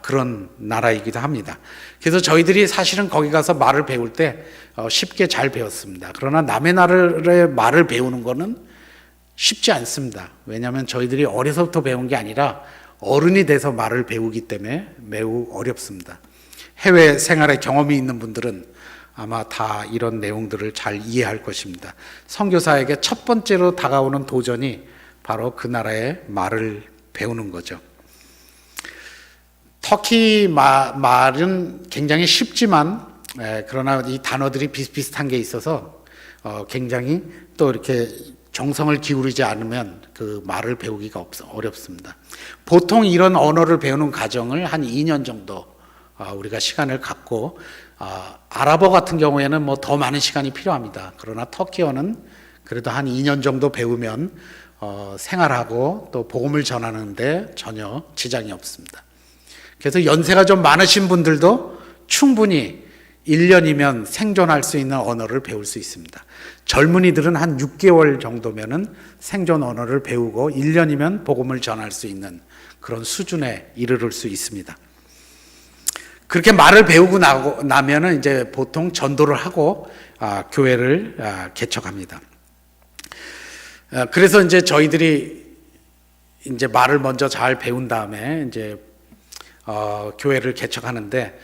C: 그런 나라이기도 합니다. 그래서 저희들이 사실은 거기 가서 말을 배울 때 쉽게 잘 배웠습니다. 그러나 남의 나라의 말을 배우는 거는 쉽지 않습니다. 왜냐하면 저희들이 어려서부터 배운 게 아니라 어른이 돼서 말을 배우기 때문에 매우 어렵습니다. 해외 생활의 경험이 있는 분들은 아마 다 이런 내용들을 잘 이해할 것입니다. 선교사에게 첫 번째로 다가오는 도전이 바로 그 나라의 말을 배우는 거죠. 터키 말은 굉장히 쉽지만 그러나 이 단어들이 비슷비슷한 게 있어서 굉장히 또 이렇게 정성을 기울이지 않으면 그 말을 배우기가 어렵습니다. 보통 이런 언어를 배우는 과정을 한 2년 정도 우리가 시간을 갖고 아랍어 같은 경우에는 뭐 더 많은 시간이 필요합니다. 그러나 터키어는 그래도 한 2년 정도 배우면 생활하고 또 복음을 전하는데 전혀 지장이 없습니다. 그래서 연세가 좀 많으신 분들도 충분히 1년이면 생존할 수 있는 언어를 배울 수 있습니다. 젊은이들은 한 6개월 정도면은 생존 언어를 배우고 1년이면 복음을 전할 수 있는 그런 수준에 이르를 수 있습니다. 그렇게 말을 배우고 나면은 이제 보통 전도를 하고 교회를 개척합니다. 그래서 이제 저희들이 이제 말을 먼저 잘 배운 다음에 이제 교회를 개척하는데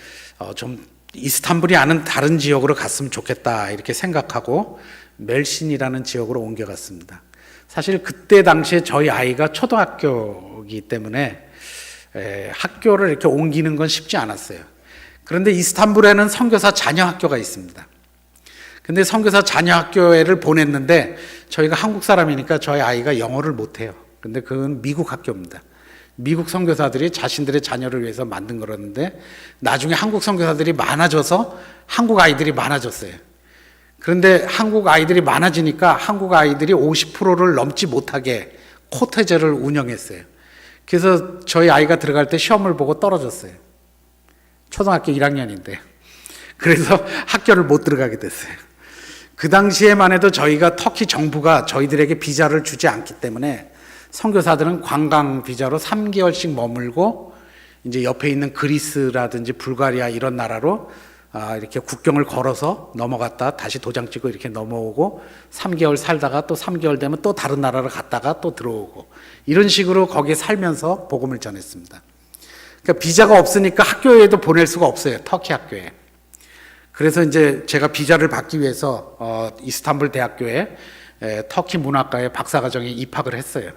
C: 좀 이스탄불이 아닌 다른 지역으로 갔으면 좋겠다 이렇게 생각하고 멜신이라는 지역으로 옮겨갔습니다. 사실 그때 당시에 저희 아이가 초등학교이기 때문에 학교를 이렇게 옮기는 건 쉽지 않았어요. 그런데 이스탄불에는 선교사 자녀 학교가 있습니다. 근데 선교사 자녀 학교를 보냈는데 저희가 한국 사람이니까 저희 아이가 영어를 못해요. 근데 그건 미국 학교입니다. 미국 선교사들이 자신들의 자녀를 위해서 만든 거였는데 나중에 한국 선교사들이 많아져서 한국 아이들이 많아졌어요. 그런데 한국 아이들이 많아지니까 한국 아이들이 50%를 넘지 못하게 코테제를 운영했어요. 그래서 저희 아이가 들어갈 때 시험을 보고 떨어졌어요. 초등학교 1학년인데. 그래서 학교를 못 들어가게 됐어요. 그 당시에만 해도 저희가 터키 정부가 저희들에게 비자를 주지 않기 때문에 선교사들은 관광 비자로 3개월씩 머물고 이제 옆에 있는 그리스라든지 불가리아 이런 나라로 이렇게 국경을 걸어서 넘어갔다 다시 도장 찍고 이렇게 넘어오고 3개월 살다가 또 3개월 되면 또 다른 나라로 갔다가 또 들어오고 이런 식으로 거기에 살면서 복음을 전했습니다. 그러니까 비자가 없으니까 학교에도 보낼 수가 없어요. 터키 학교에. 그래서 이제 제가 비자를 받기 위해서 이스탄불 대학교에 터키 문학과의 박사과정에 입학을 했어요.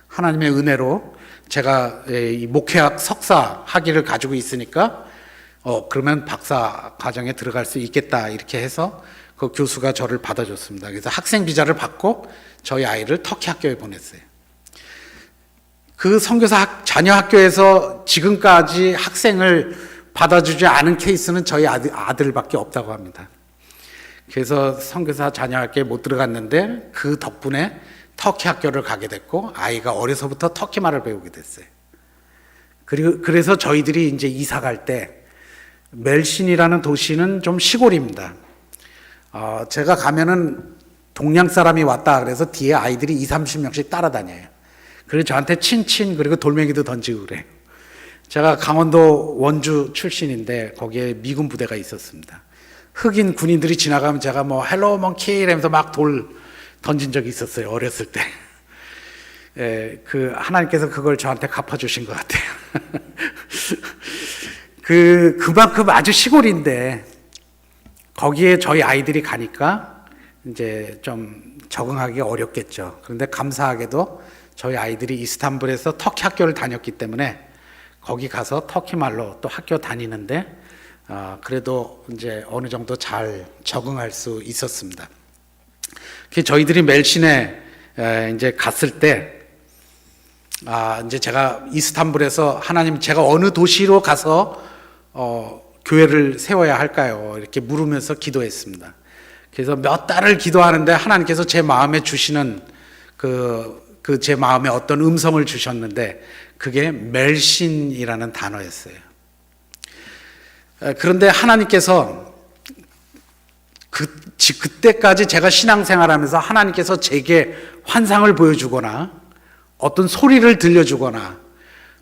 C: 하나님의 은혜로 제가 이 목회학 석사 학위를 가지고 있으니까 그러면 박사 과정에 들어갈 수 있겠다 이렇게 해서 그 교수가 저를 받아줬습니다. 그래서 학생 비자를 받고 저희 아이를 터키 학교에 보냈어요. 그 선교사 자녀 학교에서 지금까지 학생을 받아주지 않은 케이스는 저희 아들밖에 없다고 합니다. 그래서 선교사 자녀 학교에 못 들어갔는데 그 덕분에 터키 학교를 가게 됐고 아이가 어려서부터 터키 말을 배우게 됐어요. 그래서 저희들이 이제 이사 갈 때 멜신이라는 도시는 좀 시골입니다. 제가 가면은 동양 사람이 왔다 그래서 뒤에 아이들이 20-30명씩 따라다녀요. 그래서 저한테 친친 그리고 돌멩이도 던지고 그래요. 제가 강원도 원주 출신인데 거기에 미군 부대가 있었습니다. 흑인 군인들이 지나가면 제가 뭐 헬로 멍키 이러면서 막 돌 던진 적이 있었어요. 어렸을 때. 하나님께서 그걸 저한테 갚아주신 것 같아요. 그만큼 아주 시골인데 거기에 저희 아이들이 가니까 이제 좀 적응하기 어렵겠죠. 그런데 감사하게도 저희 아이들이 이스탄불에서 터키 학교를 다녔기 때문에 거기 가서 터키 말로 또 학교 다니는데 그래도 이제 어느 정도 잘 적응할 수 있었습니다. 저희들이 멜신에 이제 갔을 때 이제 제가 이스탄불에서 하나님 제가 어느 도시로 가서 교회를 세워야 할까요? 이렇게 물으면서 기도했습니다. 그래서 몇 달을 기도하는데 하나님께서 제 마음에 주시는 제 마음에 어떤 음성을 주셨는데 그게 멜신이라는 단어였어요. 그런데 하나님께서 그때까지 제가 신앙생활하면서 하나님께서 제게 환상을 보여주거나 어떤 소리를 들려주거나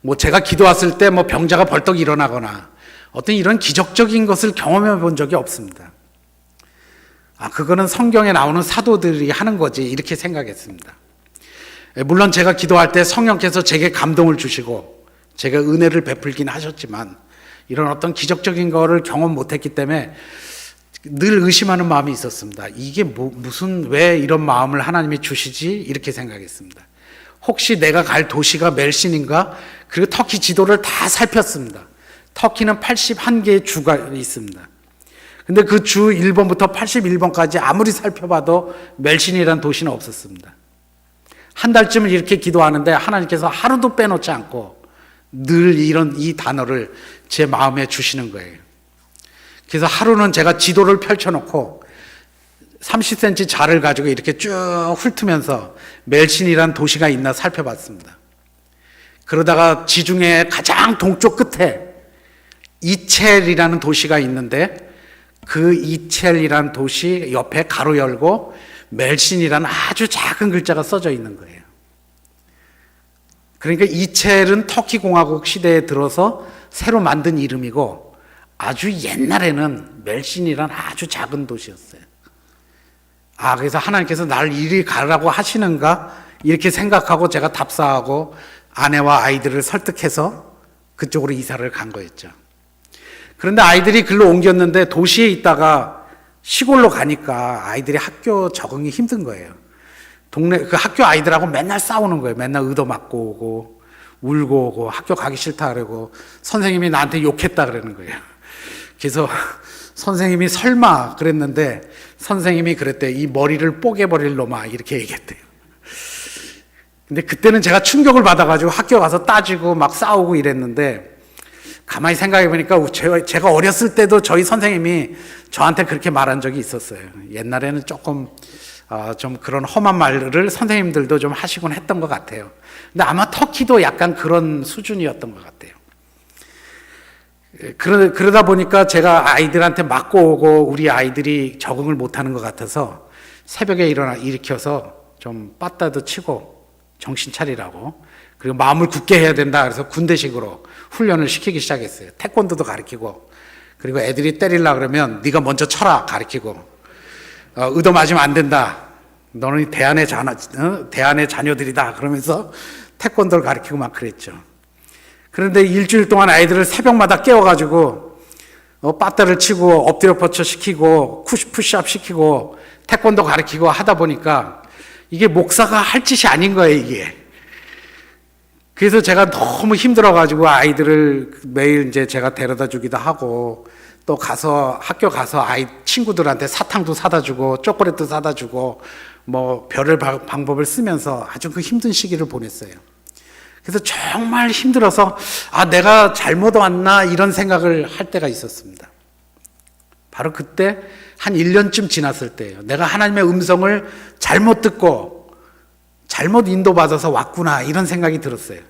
C: 뭐 제가 기도 왔을 때 뭐 병자가 벌떡 일어나거나 어떤 이런 기적적인 것을 경험해 본 적이 없습니다. 그거는 성경에 나오는 사도들이 하는 거지 이렇게 생각했습니다. 물론 제가 기도할 때 성령께서 제게 감동을 주시고 제가 은혜를 베풀긴 하셨지만 이런 어떤 기적적인 거를 경험 못했기 때문에 늘 의심하는 마음이 있었습니다. 이게 무슨 왜 이런 마음을 하나님이 주시지 이렇게 생각했습니다. 혹시 내가 갈 도시가 멜신인가? 그리고 터키 지도를 다 살폈습니다. 터키는 81개의 주가 있습니다. 근데 그 주 1번부터 81번까지 아무리 살펴봐도 멜신이라는 도시는 없었습니다. 한 달쯤을 이렇게 기도하는데 하나님께서 하루도 빼놓지 않고 늘 이 단어를 제 마음에 주시는 거예요. 그래서 하루는 제가 지도를 펼쳐놓고 30cm 자를 가지고 이렇게 쭉 훑으면서 멜신이라는 도시가 있나 살펴봤습니다. 그러다가 지중해 가장 동쪽 끝에 이첼이라는 도시가 있는데 그 이첼이라는 도시 옆에 가로 열고 멜신이라는 아주 작은 글자가 써져 있는 거예요. 그러니까 이첼은 터키 공화국 시대에 들어서 새로 만든 이름이고 아주 옛날에는 멜신이라는 아주 작은 도시였어요. 그래서 하나님께서 나를 이리 가라고 하시는가 이렇게 생각하고 제가 답사하고 아내와 아이들을 설득해서 그쪽으로 이사를 간 거였죠. 그런데 아이들이 글로 옮겼는데 도시에 있다가 시골로 가니까 아이들이 학교 적응이 힘든 거예요. 그 학교 아이들하고 맨날 싸우는 거예요. 맨날 의도맞고 오고 울고 오고 학교 가기 싫다 그러고 선생님이 나한테 욕했다 그러는 거예요. 그래서 선생님이 설마 그랬는데 선생님이 그랬대. 이 머리를 뽀개버릴 놈아 이렇게 얘기했대요. 근데 그때는 제가 충격을 받아가지고 학교 가서 따지고 막 싸우고 이랬는데 가만히 생각해 보니까 제가 어렸을 때도 저희 선생님이 저한테 그렇게 말한 적이 있었어요. 옛날에는 조금 좀 그런 험한 말을 선생님들도 좀 하시곤 했던 것 같아요. 근데 아마 터키도 약간 그런 수준이었던 것 같아요. 그러다 보니까 제가 아이들한테 맞고 오고 우리 아이들이 적응을 못하는 것 같아서 새벽에 일으켜서 좀 빠따도 치고 정신 차리라고, 그리고 마음을 굳게 해야 된다 그래서 군대식으로 훈련을 시키기 시작했어요. 태권도도 가르치고, 그리고 애들이 때리려고 그러면 네가 먼저 쳐라 가르치고, 의도 맞으면 안 된다, 너는 대안의 자녀들이다 그러면서 태권도를 가르치고 막 그랬죠. 그런데 일주일 동안 아이들을 새벽마다 깨워가지고 빠따를 치고 엎드려 뻗쳐 시키고 푸시업 시키고 태권도 가르치고 하다 보니까 이게 목사가 할 짓이 아닌 거예요, 이게. 그래서 제가 너무 힘들어가지고 아이들을 매일 이제 제가 데려다 주기도 하고, 또 학교 가서 친구들한테 사탕도 사다 주고 초콜릿도 사다 주고 뭐 별의 방법을 쓰면서 아주 그 힘든 시기를 보냈어요. 그래서 정말 힘들어서 내가 잘못 왔나 이런 생각을 할 때가 있었습니다. 바로 그때 한 1년쯤 지났을 때예요. 내가 하나님의 음성을 잘못 듣고 잘못 인도받아서 왔구나 이런 생각이 들었어요.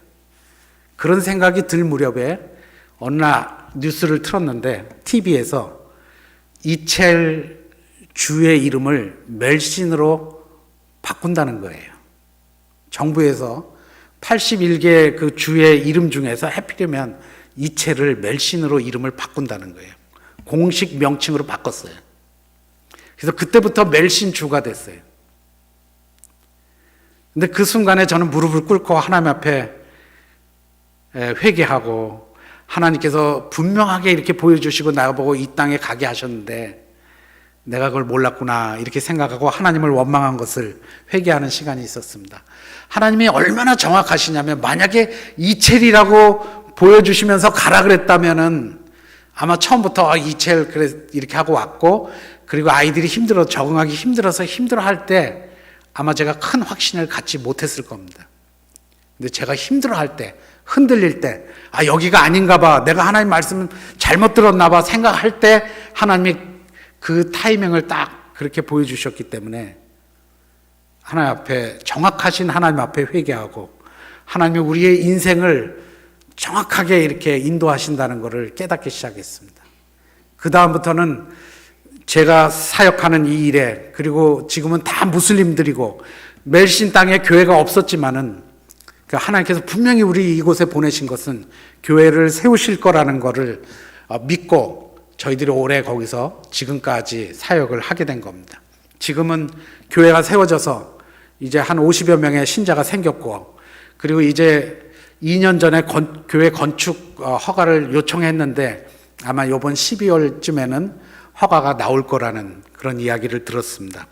C: 그런 생각이 들 무렵에 어느 날 뉴스를 틀었는데 TV에서 이첼 주의 이름을 멜신으로 바꾼다는 거예요. 정부에서 81개 그 주의 이름 중에서 해피려면 이첼을 멜신으로 이름을 바꾼다는 거예요. 공식 명칭으로 바꿨어요. 그래서 그때부터 멜신 주가 됐어요. 근데 그 순간에 저는 무릎을 꿇고 하나님 앞에 회개하고, 하나님께서 분명하게 이렇게 보여주시고 나보고 이 땅에 가게 하셨는데 내가 그걸 몰랐구나 이렇게 생각하고 하나님을 원망한 것을 회개하는 시간이 있었습니다. 하나님이 얼마나 정확하시냐면, 만약에 이첼이라고 보여주시면서 가라 그랬다면은 아마 처음부터 이첼 그래 이렇게 하고 왔고, 그리고 아이들이 적응하기 힘들어서 힘들어할 때 아마 제가 큰 확신을 갖지 못했을 겁니다. 근데 제가 힘들어할 때, 흔들릴 때, 여기가 아닌가 봐, 내가 하나님 말씀 잘못 들었나 봐 생각할 때 하나님이 그 타이밍을 딱 그렇게 보여주셨기 때문에 하나님 앞에, 정확하신 하나님 앞에 회개하고, 하나님이 우리의 인생을 정확하게 이렇게 인도하신다는 것을 깨닫기 시작했습니다. 그 다음부터는 제가 사역하는 이 일에, 그리고 지금은 다 무슬림들이고 멜신 땅에 교회가 없었지만은 하나님께서 분명히 우리 이곳에 보내신 것은 교회를 세우실 거라는 것을 믿고 저희들이 오래 거기서 지금까지 사역을 하게 된 겁니다. 지금은 교회가 세워져서 이제 한 50여 명의 신자가 생겼고, 그리고 이제 2년 전에 교회 건축 허가를 요청했는데 아마 이번 12월쯤에는 허가가 나올 거라는 그런 이야기를 들었습니다.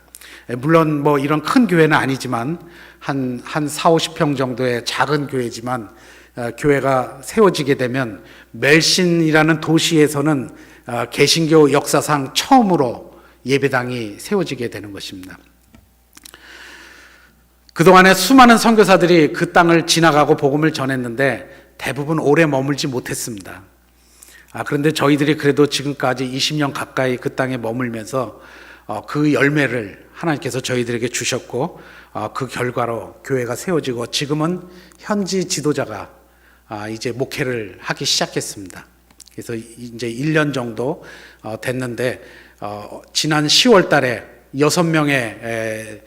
C: 물론 뭐 이런 큰 교회는 아니지만 한 4, 50평 정도의 작은 교회지만 교회가 세워지게 되면 멜신이라는 도시에서는 개신교 역사상 처음으로 예배당이 세워지게 되는 것입니다. 그동안에 수많은 선교사들이 그 땅을 지나가고 복음을 전했는데 대부분 오래 머물지 못했습니다. 그런데 저희들이 그래도 지금까지 20년 가까이 그 땅에 머물면서 그 열매를 하나님께서 저희들에게 주셨고, 그 결과로 교회가 세워지고 지금은 현지 지도자가 이제 목회를 하기 시작했습니다. 그래서 이제 1년 정도 됐는데 지난 10월 달에 6명의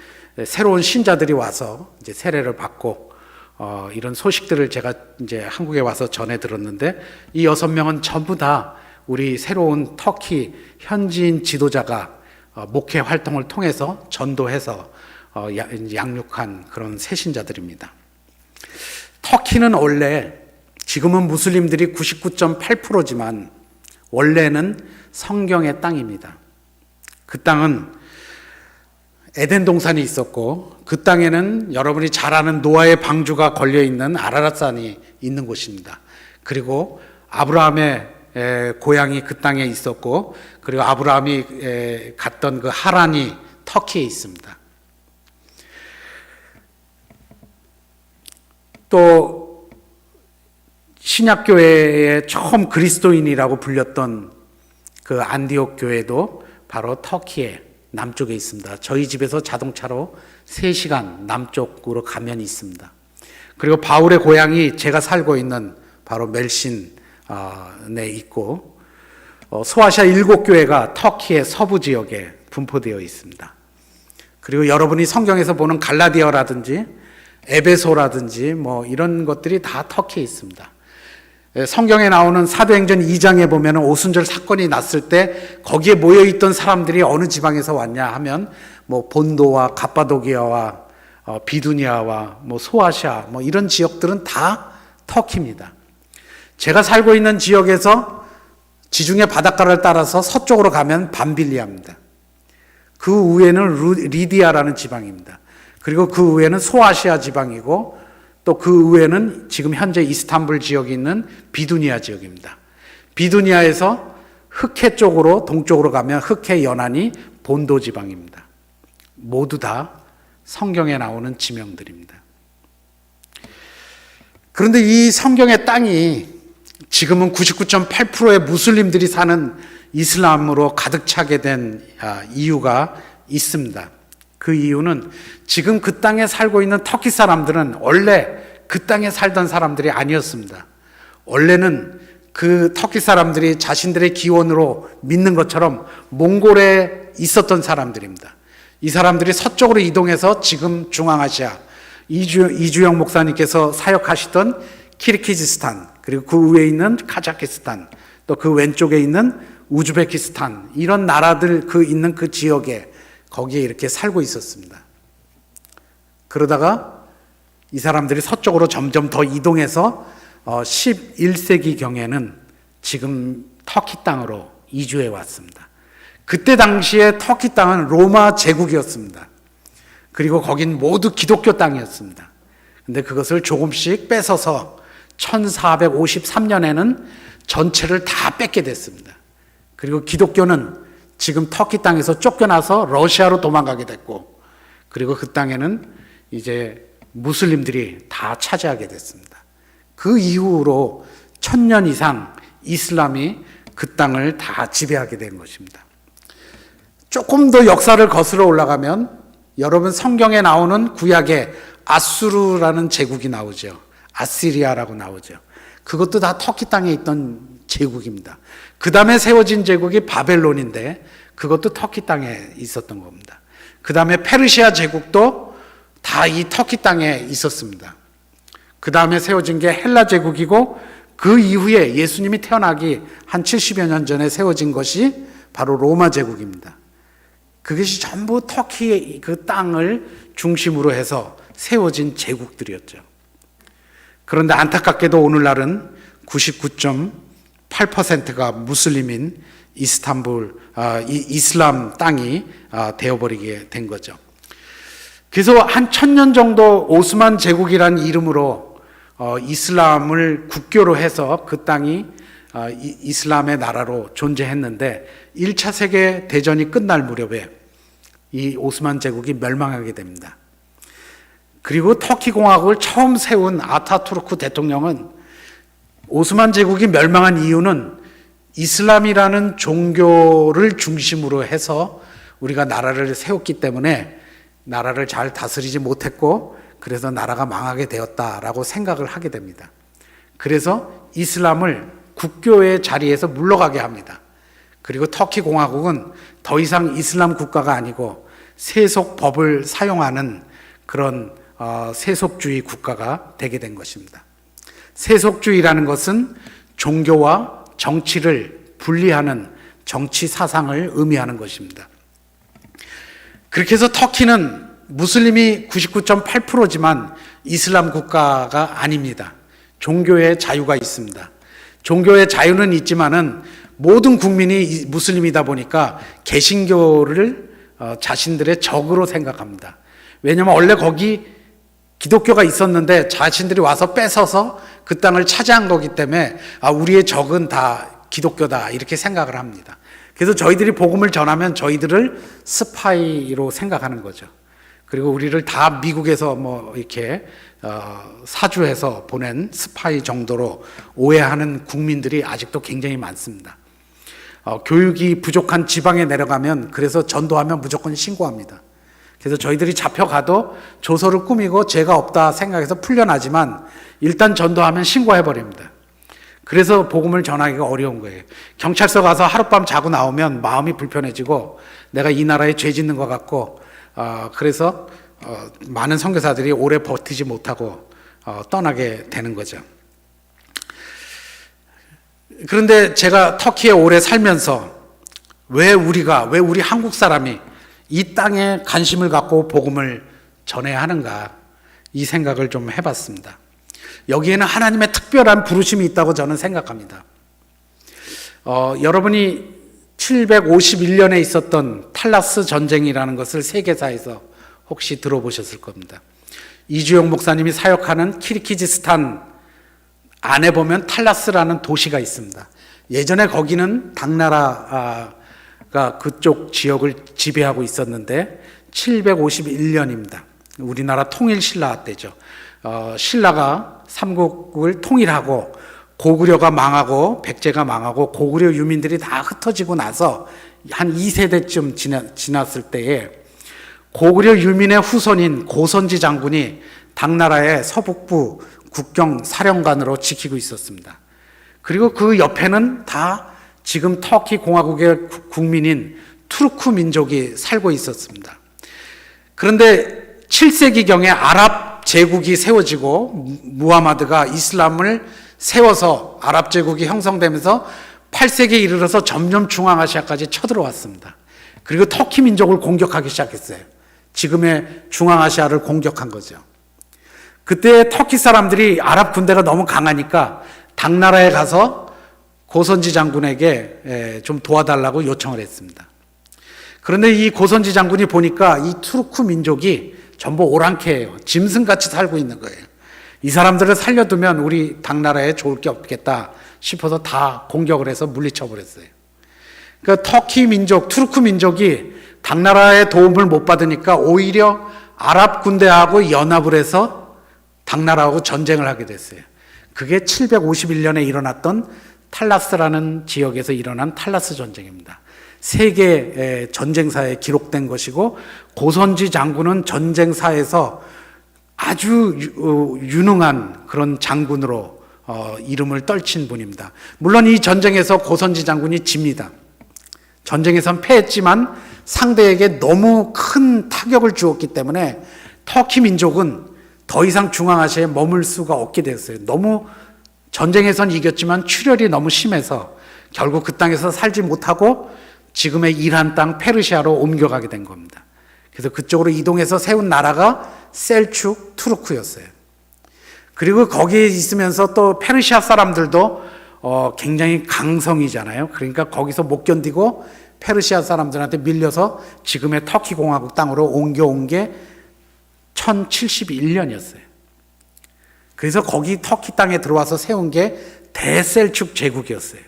C: 새로운 신자들이 와서 이제 세례를 받고 이런 소식들을 제가 이제 한국에 와서 전해 들었는데, 이 6명은 전부 다 우리 새로운 터키 현지인 지도자가 목회 활동을 통해서 전도해서 양육한 그런 새신자들입니다. 터키는 원래, 지금은 무슬림들이 99.8%지만 원래는 성경의 땅입니다. 그 땅은 에덴 동산이 있었고, 그 땅에는 여러분이 잘 아는 노아의 방주가 걸려있는 아라랏산이 있는 곳입니다. 그리고 아브라함의 고향이 그 땅에 있었고, 그리고 아브라함이 갔던 그 하란이 터키에 있습니다. 또 신약교회에 처음 그리스도인이라고 불렸던 그 안디옥 교회도 바로 터키의 남쪽에 있습니다. 저희 집에서 자동차로 3시간 남쪽으로 가면 있습니다. 그리고 바울의 고향이 제가 살고 있는 바로 멜신에 있고, 소아시아 7교회가 터키의 서부 지역에 분포되어 있습니다. 그리고 여러분이 성경에서 보는 갈라디아라든지 에베소라든지 뭐 이런 것들이 다 터키에 있습니다. 성경에 나오는 사도행전 2장에 보면 오순절 사건이 났을 때 거기에 모여있던 사람들이 어느 지방에서 왔냐 하면 뭐 본도와 갑바도기아와 비두니아와 뭐 소아시아 뭐 이런 지역들은 다 터키입니다. 제가 살고 있는 지역에서 지중해 바닷가를 따라서 서쪽으로 가면 밤빌리아입니다. 그 위에는 리디아라는 지방입니다. 그리고 그 위에는 소아시아 지방이고, 또 그 위에는 지금 현재 이스탄불 지역이 있는 비두니아 지역입니다. 비두니아에서 흑해 쪽으로 동쪽으로 가면 흑해 연안이 본도 지방입니다. 모두 다 성경에 나오는 지명들입니다. 그런데 이 성경의 땅이 지금은 99.8%의 무슬림들이 사는 이슬람으로 가득 차게 된 이유가 있습니다. 그 이유는 지금 그 땅에 살고 있는 터키 사람들은 원래 그 땅에 살던 사람들이 아니었습니다. 원래는 그 터키 사람들이 자신들의 기원으로 믿는 것처럼 몽골에 있었던 사람들입니다. 이 사람들이 서쪽으로 이동해서 지금 중앙아시아, 이주영 목사님께서 사역하시던 키르기즈스탄, 그리고 그 위에 있는 카자흐스탄, 또 그 왼쪽에 있는 우즈베키스탄, 이런 나라들 있는 그 지역에 거기에 이렇게 살고 있었습니다. 그러다가 이 사람들이 서쪽으로 점점 더 이동해서 11세기 경에는 지금 터키 땅으로 이주해 왔습니다. 그때 당시에 터키 땅은 로마 제국이었습니다. 그리고 거긴 모두 기독교 땅이었습니다. 근데 그것을 조금씩 뺏어서 1453년에는 전체를 다 뺏게 됐습니다. 그리고 기독교는 지금 터키 땅에서 쫓겨나서 러시아로 도망가게 됐고, 그리고 그 땅에는 이제 무슬림들이 다 차지하게 됐습니다. 그 이후로 1000년 이상 이슬람이 그 땅을 다 지배하게 된 것입니다. 조금 더 역사를 거슬러 올라가면 여러분 성경에 나오는 구약에 아수르라는 제국이 나오죠. 아시리아라고 나오죠. 그것도 다 터키 땅에 있던 제국입니다. 그 다음에 세워진 제국이 바벨론인데 그것도 터키 땅에 있었던 겁니다. 그 다음에 페르시아 제국도 다 이 터키 땅에 있었습니다. 그 다음에 세워진 게 헬라 제국이고, 그 이후에 예수님이 태어나기 한 70여 년 전에 세워진 것이 바로 로마 제국입니다. 그것이 전부 터키의 그 땅을 중심으로 해서 세워진 제국들이었죠. 그런데 안타깝게도 오늘날은 99.8%가 무슬림인 이슬람 땅이 되어버리게 된 거죠. 그래서 한 1000년 정도 오스만 제국이라는 이름으로 이슬람을 국교로 해서 그 땅이 이슬람의 나라로 존재했는데 1차 세계 대전이 끝날 무렵에 이 오스만 제국이 멸망하게 됩니다. 그리고 터키 공화국을 처음 세운 아타투르크 대통령은 오스만 제국이 멸망한 이유는 이슬람이라는 종교를 중심으로 해서 우리가 나라를 세웠기 때문에 나라를 잘 다스리지 못했고, 그래서 나라가 망하게 되었다라고 생각을 하게 됩니다. 그래서 이슬람을 국교의 자리에서 물러가게 합니다. 그리고 터키 공화국은 더 이상 이슬람 국가가 아니고 세속법을 사용하는 그런 세속주의 국가가 되게 된 것입니다. 세속주의라는 것은 종교와 정치를 분리하는 정치 사상을 의미하는 것입니다. 그렇게 해서 터키는 무슬림이 99.8%지만 이슬람 국가가 아닙니다. 종교의 자유가 있습니다. 종교의 자유는 있지만은 모든 국민이 무슬림이다 보니까 개신교를 자신들의 적으로 생각합니다. 왜냐하면 원래 거기 기독교가 있었는데 자신들이 와서 뺏어서 그 땅을 차지한 거기 때문에 우리의 적은 다 기독교다 이렇게 생각을 합니다. 그래서 저희들이 복음을 전하면 저희들을 스파이로 생각하는 거죠. 그리고 우리를 다 미국에서 뭐 이렇게 사주해서 보낸 스파이 정도로 오해하는 국민들이 아직도 굉장히 많습니다. 교육이 부족한 지방에 내려가면 그래서 전도하면 무조건 신고합니다. 그래서 저희들이 잡혀가도 조서를 꾸미고 죄가 없다 생각해서 풀려나지만 일단 전도하면 신고해버립니다. 그래서 복음을 전하기가 어려운 거예요. 경찰서 가서 하룻밤 자고 나오면 마음이 불편해지고 내가 이 나라에 죄 짓는 것 같고 그래서 많은 선교사들이 오래 버티지 못하고 떠나게 되는 거죠. 그런데 제가 터키에 오래 살면서 왜 우리 한국 사람이 이 땅에 관심을 갖고 복음을 전해야 하는가 이 생각을 좀 해봤습니다. 여기에는 하나님의 특별한 부르심이 있다고 저는 생각합니다. 여러분이 751년에 있었던 탈라스 전쟁이라는 것을 세계사에서 혹시 들어보셨을 겁니다. 이주영 목사님이 사역하는 키르기즈스탄 안에 보면 탈라스라는 도시가 있습니다. 예전에 거기는 당나라가 그쪽 지역을 지배하고 있었는데 751년입니다. 우리나라 통일 신라 때죠. 신라가 삼국을 통일하고 고구려가 망하고 백제가 망하고 고구려 유민들이 다 흩어지고 나서 한 2세대쯤 지났을 때에 고구려 유민의 후손인 고선지 장군이 당나라의 서북부 국경 사령관으로 지키고 있었습니다. 그리고 그 옆에는 다 지금 터키 공화국의 국민인 투르크 민족이 살고 있었습니다. 그런데 7세기경에 아랍 제국이 세워지고 무하마드가 이슬람을 세워서 아랍 제국이 형성되면서 8세기에 이르러서 점점 중앙아시아까지 쳐들어왔습니다. 그리고 터키 민족을 공격하기 시작했어요. 지금의 중앙아시아를 공격한 거죠. 그때 터키 사람들이 아랍 군대가 너무 강하니까 당나라에 가서 고선지 장군에게 좀 도와달라고 요청을 했습니다. 그런데 이 고선지 장군이 보니까 이 투르크 민족이 전부 오랑캐예요. 짐승같이 살고 있는 거예요. 이 사람들을 살려두면 우리 당나라에 좋을 게 없겠다 싶어서 다 공격을 해서 물리쳐 버렸어요. 그러니까 터키 민족, 투르크 민족이 당나라의 도움을 못 받으니까 오히려 아랍 군대하고 연합을 해서 당나라하고 전쟁을 하게 됐어요. 그게 751년에 일어났던 탈라스라는 지역에서 일어난 탈라스 전쟁입니다. 세계 전쟁사에 기록된 것이고 고선지 장군은 전쟁사에서 아주 유능한 그런 장군으로 이름을 떨친 분입니다. 물론 이 전쟁에서 고선지 장군이 집니다. 전쟁에선 패했지만 상대에게 너무 큰 타격을 주었기 때문에 터키 민족은 더 이상 중앙아시아에 머물 수가 없게 되었어요. 너무 전쟁에선 이겼지만 출혈이 너무 심해서 결국 그 땅에서 살지 못하고 지금의 이란 땅 페르시아로 옮겨가게 된 겁니다. 그래서 그쪽으로 이동해서 세운 나라가 셀축 투르크였어요. 그리고 거기에 있으면서 또 페르시아 사람들도 굉장히 강성이잖아요. 그러니까 거기서 못 견디고 페르시아 사람들한테 밀려서 지금의 터키 공화국 땅으로 옮겨온 게 1071년이었어요. 그래서 거기 터키 땅에 들어와서 세운 게 대셀축 제국이었어요.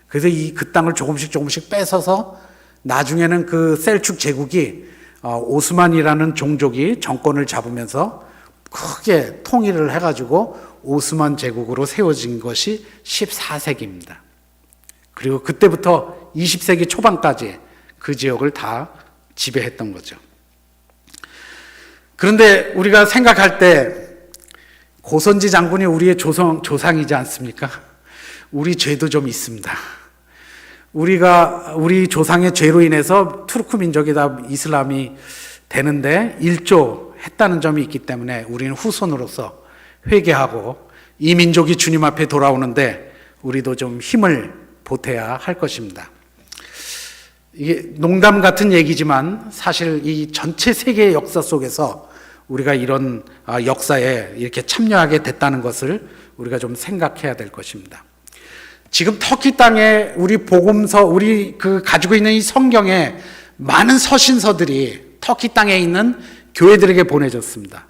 C: 그래서 그 땅을 조금씩 뺏어서 나중에는 그 셀축 제국이 오스만이라는 종족이 정권을 잡으면서 크게 통일을 해가지고 오스만 제국으로 세워진 것이 14세기입니다. 그리고 그때부터 20세기 초반까지 그 지역을 다 지배했던 거죠. 그런데 우리가 생각할 때 고선지 장군이 우리의 조상이지 않습니까? 우리 죄도 좀 있습니다. 우리 조상의 죄로 인해서 투르크 민족이 다 이슬람이 되는데 일조했다는 점이 있기 때문에 우리는 후손으로서 회개하고 이 민족이 주님 앞에 돌아오는데 우리도 좀 힘을 보태야 할 것입니다. 이게 농담 같은 얘기지만 사실 이 전체 세계의 역사 속에서 우리가 이런 역사에 이렇게 참여하게 됐다는 것을 우리가 좀 생각해야 될 것입니다. 지금 터키 땅에 우리 복음서, 우리 가지고 있는 이 성경에 많은 서신서들이 터키 땅에 있는 교회들에게 보내졌습니다.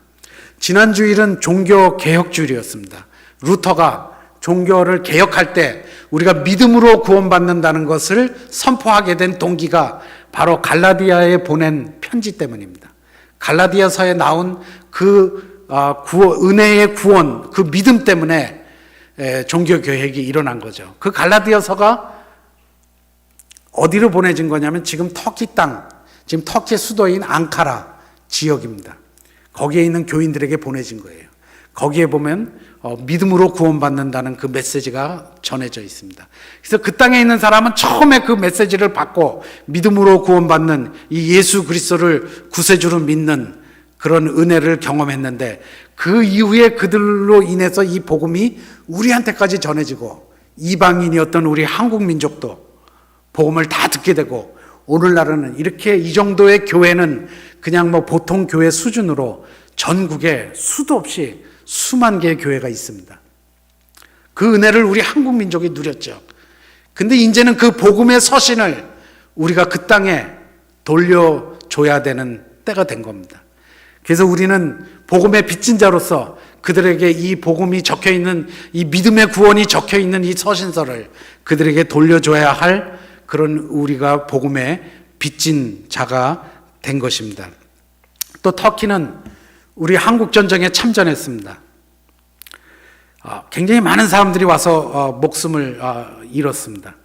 C: 지난 주일은 종교 개혁 주일이었습니다. 루터가 종교를 개혁할 때 우리가 믿음으로 구원받는다는 것을 선포하게 된 동기가 바로 갈라디아에 보낸 편지 때문입니다. 갈라디아서에 나온 그 은혜의 구원, 그 믿음 때문에 종교개혁이 일어난 거죠. 그 갈라디아서가 어디로 보내진 거냐면 지금 터키 땅, 지금 터키의 수도인 앙카라 지역입니다. 거기에 있는 교인들에게 보내진 거예요. 거기에 보면 믿음으로 구원받는다는 그 메시지가 전해져 있습니다. 그래서 그 땅에 있는 사람은 처음에 그 메시지를 받고 믿음으로 구원받는 이 예수 그리스도를 구세주로 믿는 그런 은혜를 경험했는데, 그 이후에 그들로 인해서 이 복음이 우리한테까지 전해지고 이방인이었던 우리 한국 민족도 복음을 다 듣게 되고, 오늘날은 이렇게 이 정도의 교회는 그냥 뭐 보통 교회 수준으로 전국에 수도 없이 수만 개의 교회가 있습니다. 그 은혜를 우리 한국 민족이 누렸죠. 근데 이제는 그 복음의 서신을 우리가 그 땅에 돌려줘야 되는 때가 된 겁니다. 그래서 우리는 복음의 빚진 자로서 그들에게 이 복음이 적혀 있는, 이 믿음의 구원이 적혀 있는 이 서신서를 그들에게 돌려줘야 할 그런 우리가 복음의 빚진 자가 된 것입니다. 또 터키는 우리 한국 전쟁에 참전했습니다. 굉장히 많은 사람들이 와서 목숨을 잃었습니다.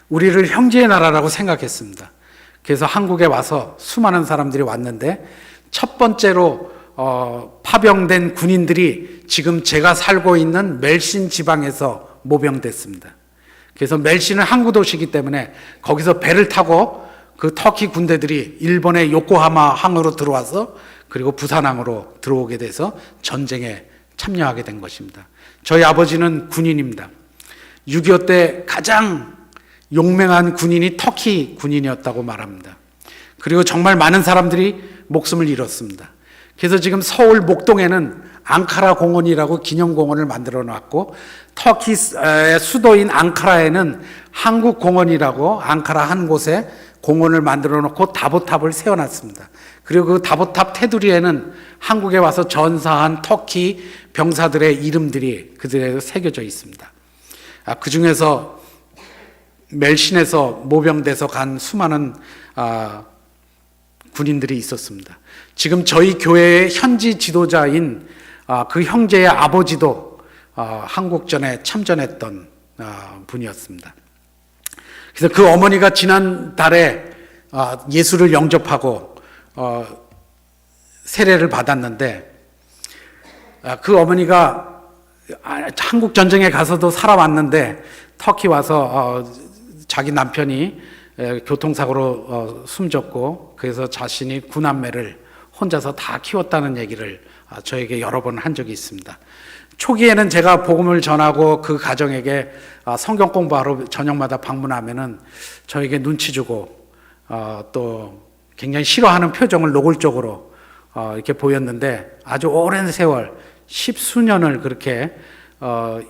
C: 우리를 형제의 나라라고 생각했습니다. 그래서 한국에 와서 수많은 사람들이 왔는데, 첫 번째로 파병된 군인들이 지금 제가 살고 있는 멜신 지방에서 모병됐습니다. 그래서 멜신은 항구 도시이기 때문에 거기서 배를 타고 그 터키 군대들이 일본의 요코하마 항으로 들어와서 그리고 부산항으로 들어오게 돼서 전쟁에 참여하게 된 것입니다. 저희 아버지는 군인입니다. 6.25 때 가장 용맹한 군인이 터키 군인이었다고 말합니다. 그리고 정말 많은 사람들이 목숨을 잃었습니다. 그래서 지금 서울 목동에는 앙카라 공원이라고 기념공원을 만들어 놨고, 터키의 수도인 앙카라에는 한국 공원이라고 앙카라 한 곳에 공원을 만들어 놓고 다보탑을 세워놨습니다. 그리고 그 다보탑 테두리에는 한국에 와서 전사한 터키 병사들의 이름들이 그들에게 새겨져 있습니다. 그 중에서 멜신에서 모병돼서 간 수많은 군인들이 있었습니다. 지금 저희 교회의 현지 지도자인 그 형제의 아버지도 한국전에 참전했던 분이었습니다. 그래서 그 어머니가 지난달에 예수를 영접하고 세례를 받았는데, 그 어머니가 한국 전쟁에 가서도 살아왔는데 터키 와서 자기 남편이 교통사고로 숨졌고, 그래서 자신이 구남매를 혼자서 다 키웠다는 얘기를 저에게 여러 번 한 적이 있습니다. 초기에는 제가 복음을 전하고 그 가정에게 성경 공부하러 저녁마다 방문하면은 저에게 눈치 주고 또 굉장히 싫어하는 표정을 노골적으로 이렇게 보였는데, 아주 오랜 세월, 십수년을 그렇게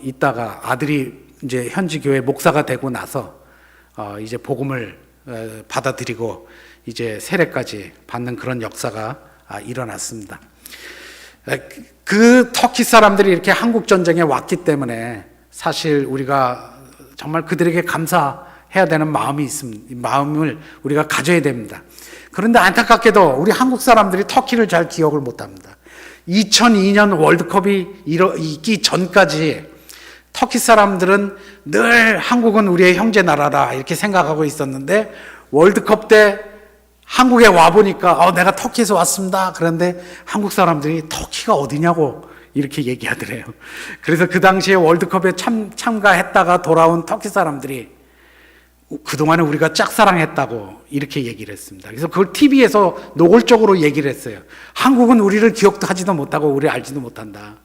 C: 있다가 아들이 이제 현지 교회 목사가 되고 나서 이제 복음을 받아들이고 이제 세례까지 받는 그런 역사가 일어났습니다. 그 터키 사람들이 이렇게 한국 전쟁에 왔기 때문에 사실 우리가 정말 그들에게 감사해야 되는 마음이 있습니다. 마음을 우리가 가져야 됩니다. 그런데 안타깝게도 우리 한국 사람들이 터키를 잘 기억을 못합니다. 2002년 월드컵이 있기 전까지 터키 사람들은 늘 한국은 우리의 형제 나라다 이렇게 생각하고 있었는데, 월드컵 때 한국에 와보니까 내가 터키에서 왔습니다. 그런데 한국 사람들이 터키가 어디냐고 이렇게 얘기하더래요. 그래서 그 당시에 월드컵에 참가했다가 돌아온 터키 사람들이 그동안에 우리가 짝사랑했다고 이렇게 얘기를 했습니다. 그래서 그걸 TV에서 노골적으로 얘기를 했어요. 한국은 우리를 기억도 하지도 못하고 우리 알지도 못한다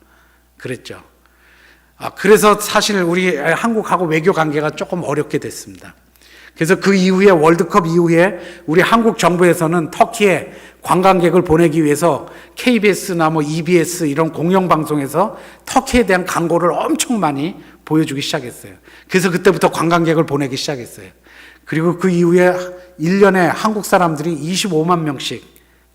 C: 그랬죠. 그래서 사실 우리 한국하고 외교 관계가 조금 어렵게 됐습니다. 그래서 그 이후에 월드컵 이후에 우리 한국 정부에서는 터키에 관광객을 보내기 위해서 KBS나 뭐 EBS 이런 공영방송에서 터키에 대한 광고를 엄청 많이 보여주기 시작했어요. 그래서 그때부터 관광객을 보내기 시작했어요. 그리고 그 이후에 1년에 한국 사람들이 25만 명씩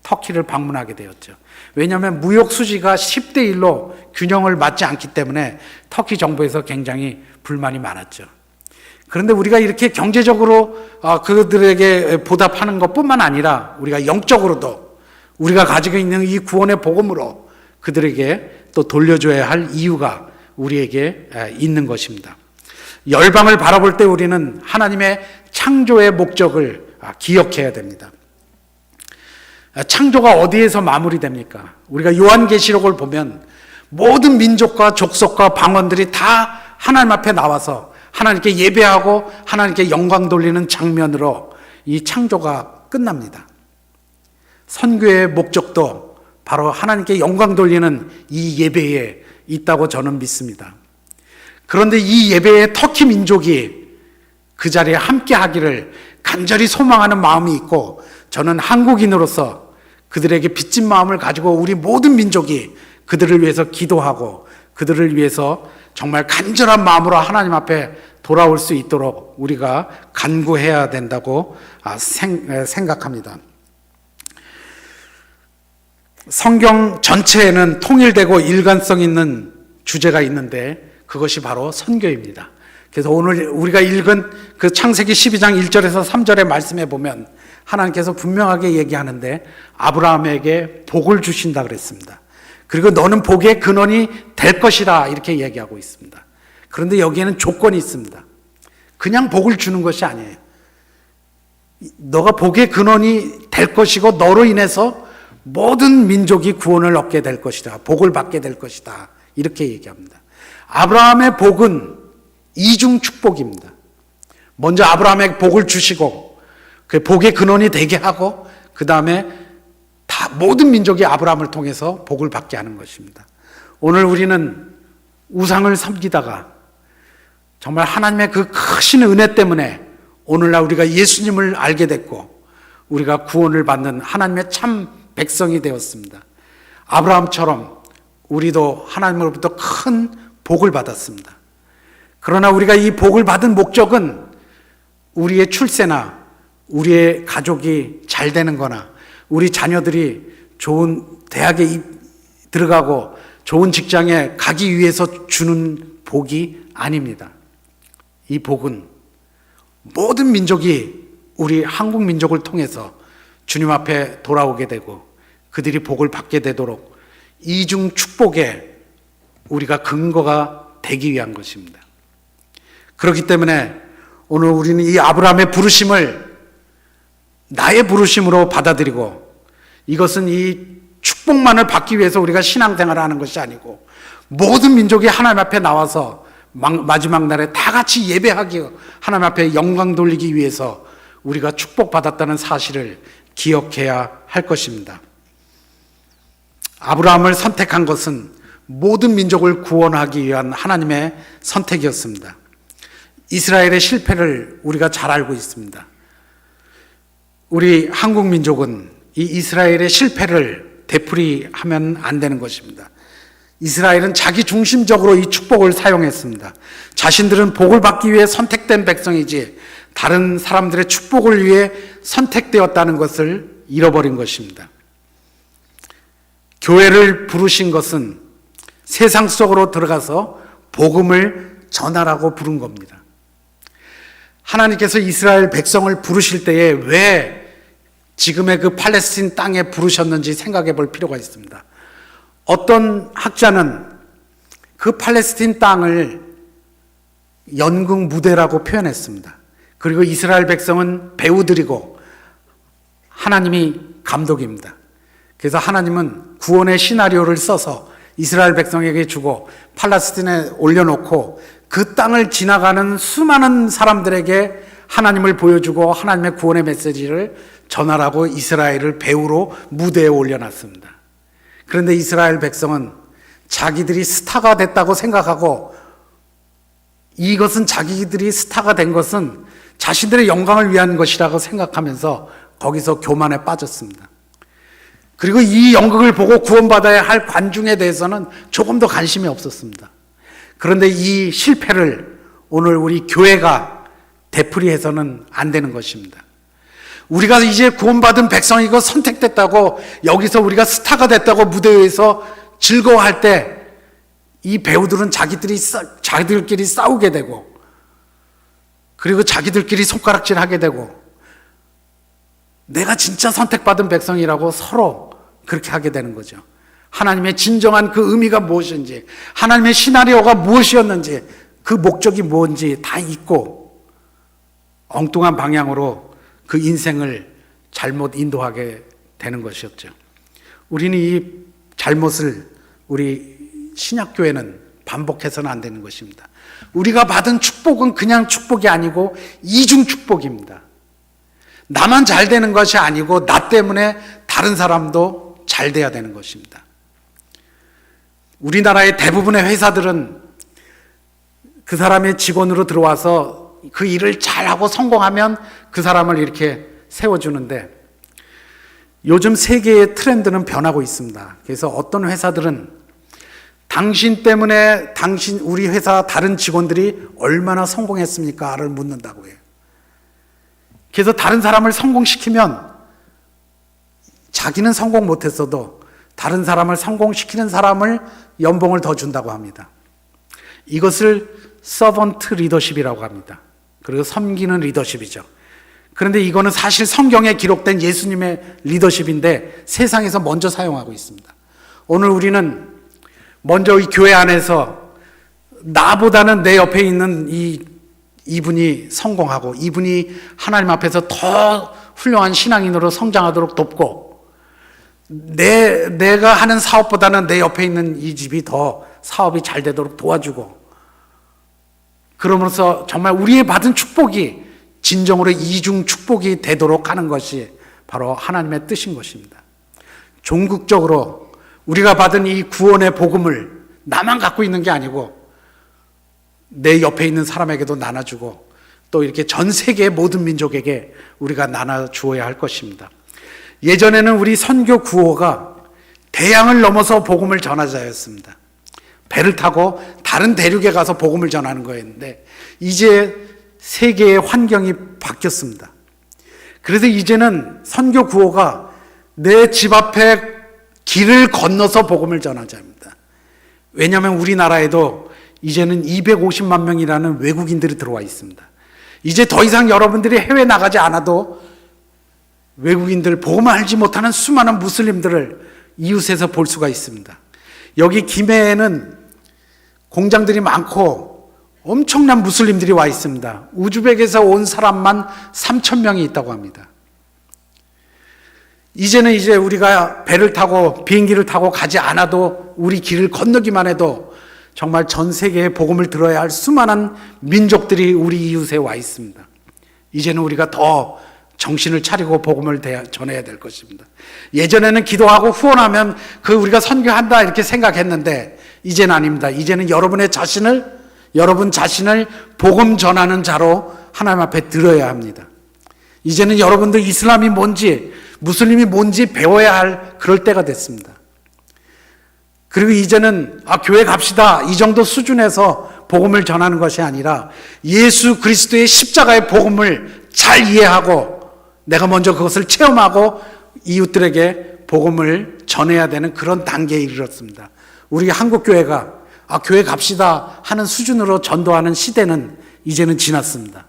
C: 터키를 방문하게 되었죠. 왜냐하면 무역 수지가 10대 1로 균형을 맞지 않기 때문에 터키 정부에서 굉장히 불만이 많았죠. 그런데 우리가 이렇게 경제적으로 그들에게 보답하는 것뿐만 아니라 우리가 영적으로도 우리가 가지고 있는 이 구원의 복음으로 그들에게 또 돌려줘야 할 이유가 우리에게 있는 것입니다. 열방을 바라볼 때 우리는 하나님의 창조의 목적을 기억해야 됩니다. 창조가 어디에서 마무리됩니까? 우리가 요한계시록을 보면 모든 민족과 족속과 방언들이 다 하나님 앞에 나와서 하나님께 예배하고 하나님께 영광 돌리는 장면으로 이 창조가 끝납니다. 선교의 목적도 바로 하나님께 영광 돌리는 이 예배에 있다고 저는 믿습니다. 그런데 이 예배에 터키 민족이 그 자리에 함께 하기를 간절히 소망하는 마음이 있고, 저는 한국인으로서 그들에게 빚진 마음을 가지고 우리 모든 민족이 그들을 위해서 기도하고 그들을 위해서 정말 간절한 마음으로 하나님 앞에 돌아올 수 있도록 우리가 간구해야 된다고 생각합니다. 성경 전체에는 통일되고 일관성 있는 주제가 있는데 그것이 바로 선교입니다. 그래서 오늘 우리가 읽은 그 창세기 12장 1절에서 3절의 말씀에 보면 하나님께서 분명하게 얘기하는데 아브라함에게 복을 주신다 그랬습니다. 그리고 너는 복의 근원이 될 것이다 이렇게 얘기하고 있습니다. 그런데 여기에는 조건이 있습니다. 그냥 복을 주는 것이 아니에요. 너가 복의 근원이 될 것이고 너로 인해서 모든 민족이 구원을 얻게 될 것이다. 복을 받게 될 것이다. 이렇게 얘기합니다. 아브라함의 복은 이중 축복입니다. 먼저 아브라함에게 복을 주시고 그 복의 근원이 되게 하고 그 다음에 다 모든 민족이 아브라함을 통해서 복을 받게 하는 것입니다. 오늘 우리는 우상을 섬기다가 정말 하나님의 그 크신 은혜 때문에 오늘날 우리가 예수님을 알게 됐고 우리가 구원을 받는 하나님의 참 백성이 되었습니다. 아브라함처럼 우리도 하나님으로부터 큰 복을 받았습니다. 그러나 우리가 이 복을 받은 목적은 우리의 출세나 우리의 가족이 잘 되는 거나 우리 자녀들이 좋은 대학에 들어가고 좋은 직장에 가기 위해서 주는 복이 아닙니다. 이 복은 모든 민족이 우리 한국 민족을 통해서 주님 앞에 돌아오게 되고 그들이 복을 받게 되도록 이중 축복에 우리가 근거가 되기 위한 것입니다. 그렇기 때문에 오늘 우리는 이 아브라함의 부르심을 나의 부르심으로 받아들이고 이것은 이 축복만을 받기 위해서 우리가 신앙생활을 하는 것이 아니고 모든 민족이 하나님 앞에 나와서 마지막 날에 다 같이 예배하기 하나님 앞에 영광 돌리기 위해서 우리가 축복받았다는 사실을 기억해야 할 것입니다. 아브라함을 선택한 것은 모든 민족을 구원하기 위한 하나님의 선택이었습니다. 이스라엘의 실패를 우리가 잘 알고 있습니다. 우리 한국 민족은 이 이스라엘의 실패를 되풀이하면 안 되는 것입니다. 이스라엘은 자기 중심적으로 이 축복을 사용했습니다. 자신들은 복을 받기 위해 선택된 백성이지 다른 사람들의 축복을 위해 선택되었다는 것을 잃어버린 것입니다. 교회를 부르신 것은 세상 속으로 들어가서 복음을 전하라고 부른 겁니다. 하나님께서 이스라엘 백성을 부르실 때에 왜 지금의 그 팔레스틴 땅에 부르셨는지 생각해 볼 필요가 있습니다. 어떤 학자는 그 팔레스틴 땅을 연극 무대라고 표현했습니다. 그리고 이스라엘 백성은 배우들이고 하나님이 감독입니다. 그래서 하나님은 구원의 시나리오를 써서 이스라엘 백성에게 주고 팔레스틴에 올려놓고 그 땅을 지나가는 수많은 사람들에게 하나님을 보여주고 하나님의 구원의 메시지를 전하라고 이스라엘을 배우로 무대에 올려놨습니다. 그런데 이스라엘 백성은 자기들이 스타가 됐다고 생각하고 이것은 자기들이 스타가 된 것은 자신들의 영광을 위한 것이라고 생각하면서 거기서 교만에 빠졌습니다. 그리고 이 연극을 보고 구원받아야 할 관중에 대해서는 조금 더 관심이 없었습니다. 그런데 이 실패를 오늘 우리 교회가 되풀이해서는 안 되는 것입니다. 우리가 이제 구원받은 백성이고 선택됐다고 여기서 우리가 스타가 됐다고 무대에서 즐거워할 때 이 배우들은 자기들끼리 싸우게 되고 그리고 자기들끼리 손가락질 하게 되고, 내가 진짜 선택받은 백성이라고 서로 그렇게 하게 되는 거죠. 하나님의 진정한 그 의미가 무엇인지, 하나님의 시나리오가 무엇이었는지, 그 목적이 뭔지 다 잊고 엉뚱한 방향으로 그 인생을 잘못 인도하게 되는 것이었죠. 우리는 이 잘못을 우리 신약교회는 반복해서는 안 되는 것입니다. 우리가 받은 축복은 그냥 축복이 아니고 이중 축복입니다. 나만 잘 되는 것이 아니고 나 때문에 다른 사람도 잘 돼야 되는 것입니다. 우리나라의 대부분의 회사들은 그 사람의 직원으로 들어와서 그 일을 잘하고 성공하면 그 사람을 이렇게 세워주는데, 요즘 세계의 트렌드는 변하고 있습니다. 그래서 어떤 회사들은 당신 때문에 우리 회사 다른 직원들이 얼마나 성공했습니까?를 묻는다고 해요. 그래서 다른 사람을 성공시키면 자기는 성공 못했어도 다른 사람을 성공시키는 사람을 연봉을 더 준다고 합니다. 이것을 서번트 리더십이라고 합니다. 그리고 섬기는 리더십이죠. 그런데 이거는 사실 성경에 기록된 예수님의 리더십인데 세상에서 먼저 사용하고 있습니다. 오늘 우리는 먼저 이 교회 안에서 나보다는 내 옆에 있는 이분이 성공하고 이분이 하나님 앞에서 더 훌륭한 신앙인으로 성장하도록 돕고, 내가 하는 사업보다는 내 옆에 있는 이 집이 더 사업이 잘 되도록 도와주고, 그러면서 정말 우리의 받은 축복이 진정으로 이중 축복이 되도록 하는 것이 바로 하나님의 뜻인 것입니다. 종국적으로 우리가 받은 이 구원의 복음을 나만 갖고 있는 게 아니고 내 옆에 있는 사람에게도 나눠주고, 또 이렇게 전 세계의 모든 민족에게 우리가 나눠주어야 할 것입니다. 예전에는 우리 선교 구호가 대양을 넘어서 복음을 전하자였습니다. 배를 타고 다른 대륙에 가서 복음을 전하는 거였는데, 이제 세계의 환경이 바뀌었습니다. 그래서 이제는 선교 구호가 내 집 앞에 길을 건너서 복음을 전하자입니다. 왜냐하면 우리나라에도 이제는 250만 명이라는 외국인들이 들어와 있습니다. 이제 더 이상 여러분들이 해외 나가지 않아도 외국인들, 복음을 알지 못하는 수많은 무슬림들을 이웃에서 볼 수가 있습니다. 여기 김해에는 공장들이 많고 엄청난 무슬림들이 와 있습니다. 우즈벡에서 온 사람만 3,000명이 있다고 합니다. 이제는 우리가 배를 타고 비행기를 타고 가지 않아도 우리 길을 건너기만 해도 정말 전 세계에 복음을 들어야 할 수많은 민족들이 우리 이웃에 와 있습니다. 이제는 우리가 더 정신을 차리고 복음을 전해야 될 것입니다. 예전에는 기도하고 후원하면 우리가 선교한다 이렇게 생각했는데, 이제는 아닙니다. 이제는 여러분 자신을 복음 전하는 자로 하나님 앞에 들어야 합니다. 이제는 여러분들 이슬람이 뭔지 무슬림이 뭔지 배워야 할 그럴 때가 됐습니다. 그리고 이제는 교회 갑시다 이 정도 수준에서 복음을 전하는 것이 아니라 예수 그리스도의 십자가의 복음을 잘 이해하고 내가 먼저 그것을 체험하고 이웃들에게 복음을 전해야 되는 그런 단계에 이르렀습니다. 우리 한국교회가 교회 갑시다 하는 수준으로 전도하는 시대는 이제는 지났습니다.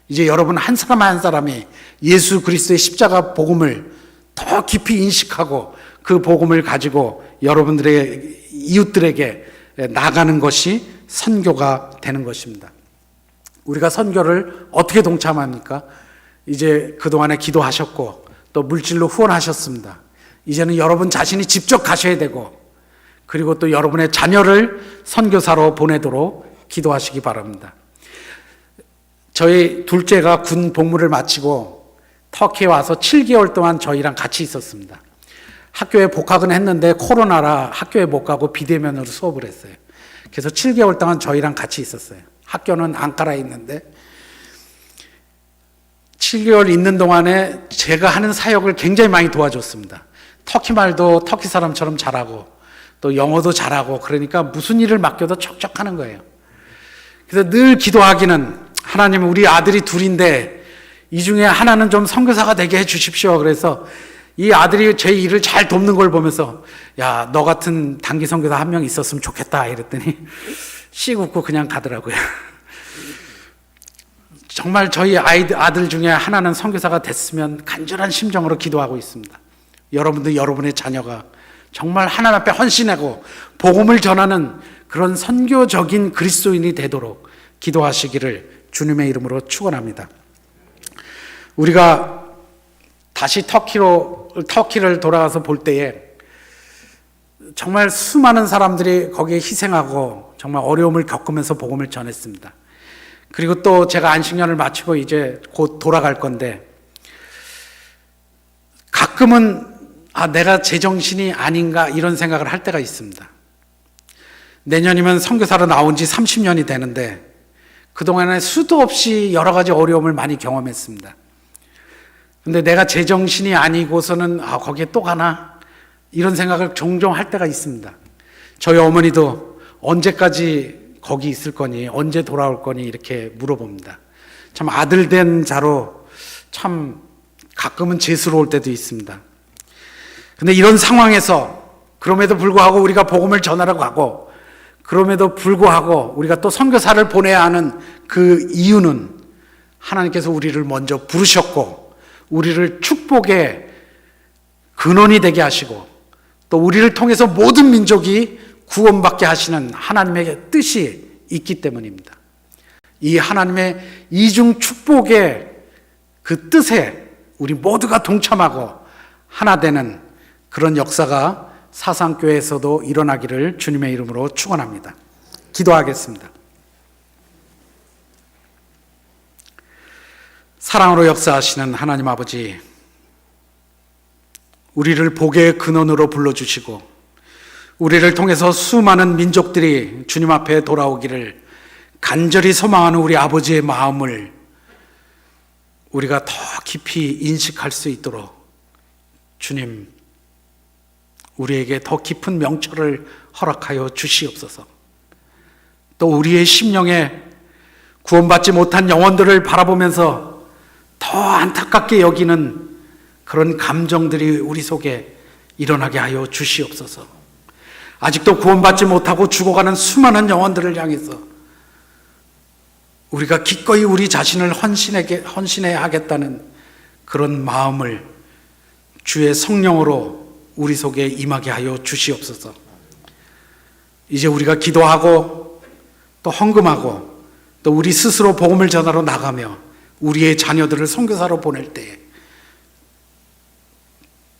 C: 이제 여러분 한 사람 한 사람이 예수 그리스도의 십자가 복음을 더 깊이 인식하고 그 복음을 가지고 여러분들의 이웃들에게 나가는 것이 선교가 되는 것입니다. 우리가 선교를 어떻게 동참합니까? 이제 그동안에 기도하셨고 또 물질로 후원하셨습니다. 이제는 여러분 자신이 직접 가셔야 되고, 그리고 또 여러분의 자녀를 선교사로 보내도록 기도하시기 바랍니다. 저희 둘째가 군 복무를 마치고 터키에 와서 7개월 동안 저희랑 같이 있었습니다. 학교에 복학은 했는데 코로나라 학교에 못 가고 비대면으로 수업을 했어요. 그래서 7개월 동안 저희랑 같이 있었어요. 학교는 앙카라에 있는데 7개월 있는 동안에 제가 하는 사역을 굉장히 많이 도와줬습니다. 터키 말도 터키 사람처럼 잘하고 또 영어도 잘하고, 그러니까 무슨 일을 맡겨도 척척하는 거예요. 그래서 늘 기도하기는, 하나님 우리 아들이 둘인데 이 중에 하나는 좀 선교사가 되게 해 주십시오. 그래서 이 아들이 제 일을 잘 돕는 걸 보면서 야, 너 같은 단기 선교사 한 명 있었으면 좋겠다 이랬더니 씩 웃고 그냥 가더라고요. 정말 저희 아들 중에 하나는 선교사가 됐으면 간절한 심정으로 기도하고 있습니다. 여러분들, 여러분의 자녀가 정말 하나님 앞에 헌신하고 복음을 전하는 그런 선교적인 그리스도인이 되도록 기도하시기를 주님의 이름으로 축원합니다. 우리가 다시 터키를 돌아가서 볼 때에 정말 수많은 사람들이 거기에 희생하고 정말 어려움을 겪으면서 복음을 전했습니다. 그리고 또 제가 안식년을 마치고 이제 곧 돌아갈 건데 가끔은 내가 제정신이 아닌가 이런 생각을 할 때가 있습니다. 내년이면 선교사로 나온 지 30년이 되는데 그동안에 수도 없이 여러 가지 어려움을 많이 경험했습니다. 근데 내가 제정신이 아니고서는 거기에 또 가나? 이런 생각을 종종 할 때가 있습니다. 저희 어머니도 언제까지 거기 있을 거니? 언제 돌아올 거니? 이렇게 물어봅니다. 참 아들 된 자로 참 가끔은 죄스러울 때도 있습니다. 근데 이런 상황에서 그럼에도 불구하고 우리가 복음을 전하러 가고 그럼에도 불구하고 우리가 또 선교사를 보내야 하는 그 이유는 하나님께서 우리를 먼저 부르셨고 우리를 축복의 근원이 되게 하시고 또 우리를 통해서 모든 민족이 구원받게 하시는 하나님의 뜻이 있기 때문입니다. 이 하나님의 이중 축복의 그 뜻에 우리 모두가 동참하고 하나 되는 그런 역사가 사상교회에서도 일어나기를 주님의 이름으로 축원합니다. 기도하겠습니다. 사랑으로 역사하시는 하나님 아버지, 우리를 복의 근원으로 불러주시고 우리를 통해서 수많은 민족들이 주님 앞에 돌아오기를 간절히 소망하는 우리 아버지의 마음을 우리가 더 깊이 인식할 수 있도록 주님, 우리에게 더 깊은 명철을 허락하여 주시옵소서. 또 우리의 심령에 구원받지 못한 영혼들을 바라보면서 더 안타깝게 여기는 그런 감정들이 우리 속에 일어나게 하여 주시옵소서. 아직도 구원받지 못하고 죽어가는 수많은 영혼들을 향해서 우리가 기꺼이 우리 자신을 헌신해야 하겠다는 그런 마음을 주의 성령으로 우리 속에 임하게 하여 주시옵소서. 이제 우리가 기도하고 또 헌금하고 또 우리 스스로 복음을 전하러 나가며 우리의 자녀들을 선교사로 보낼 때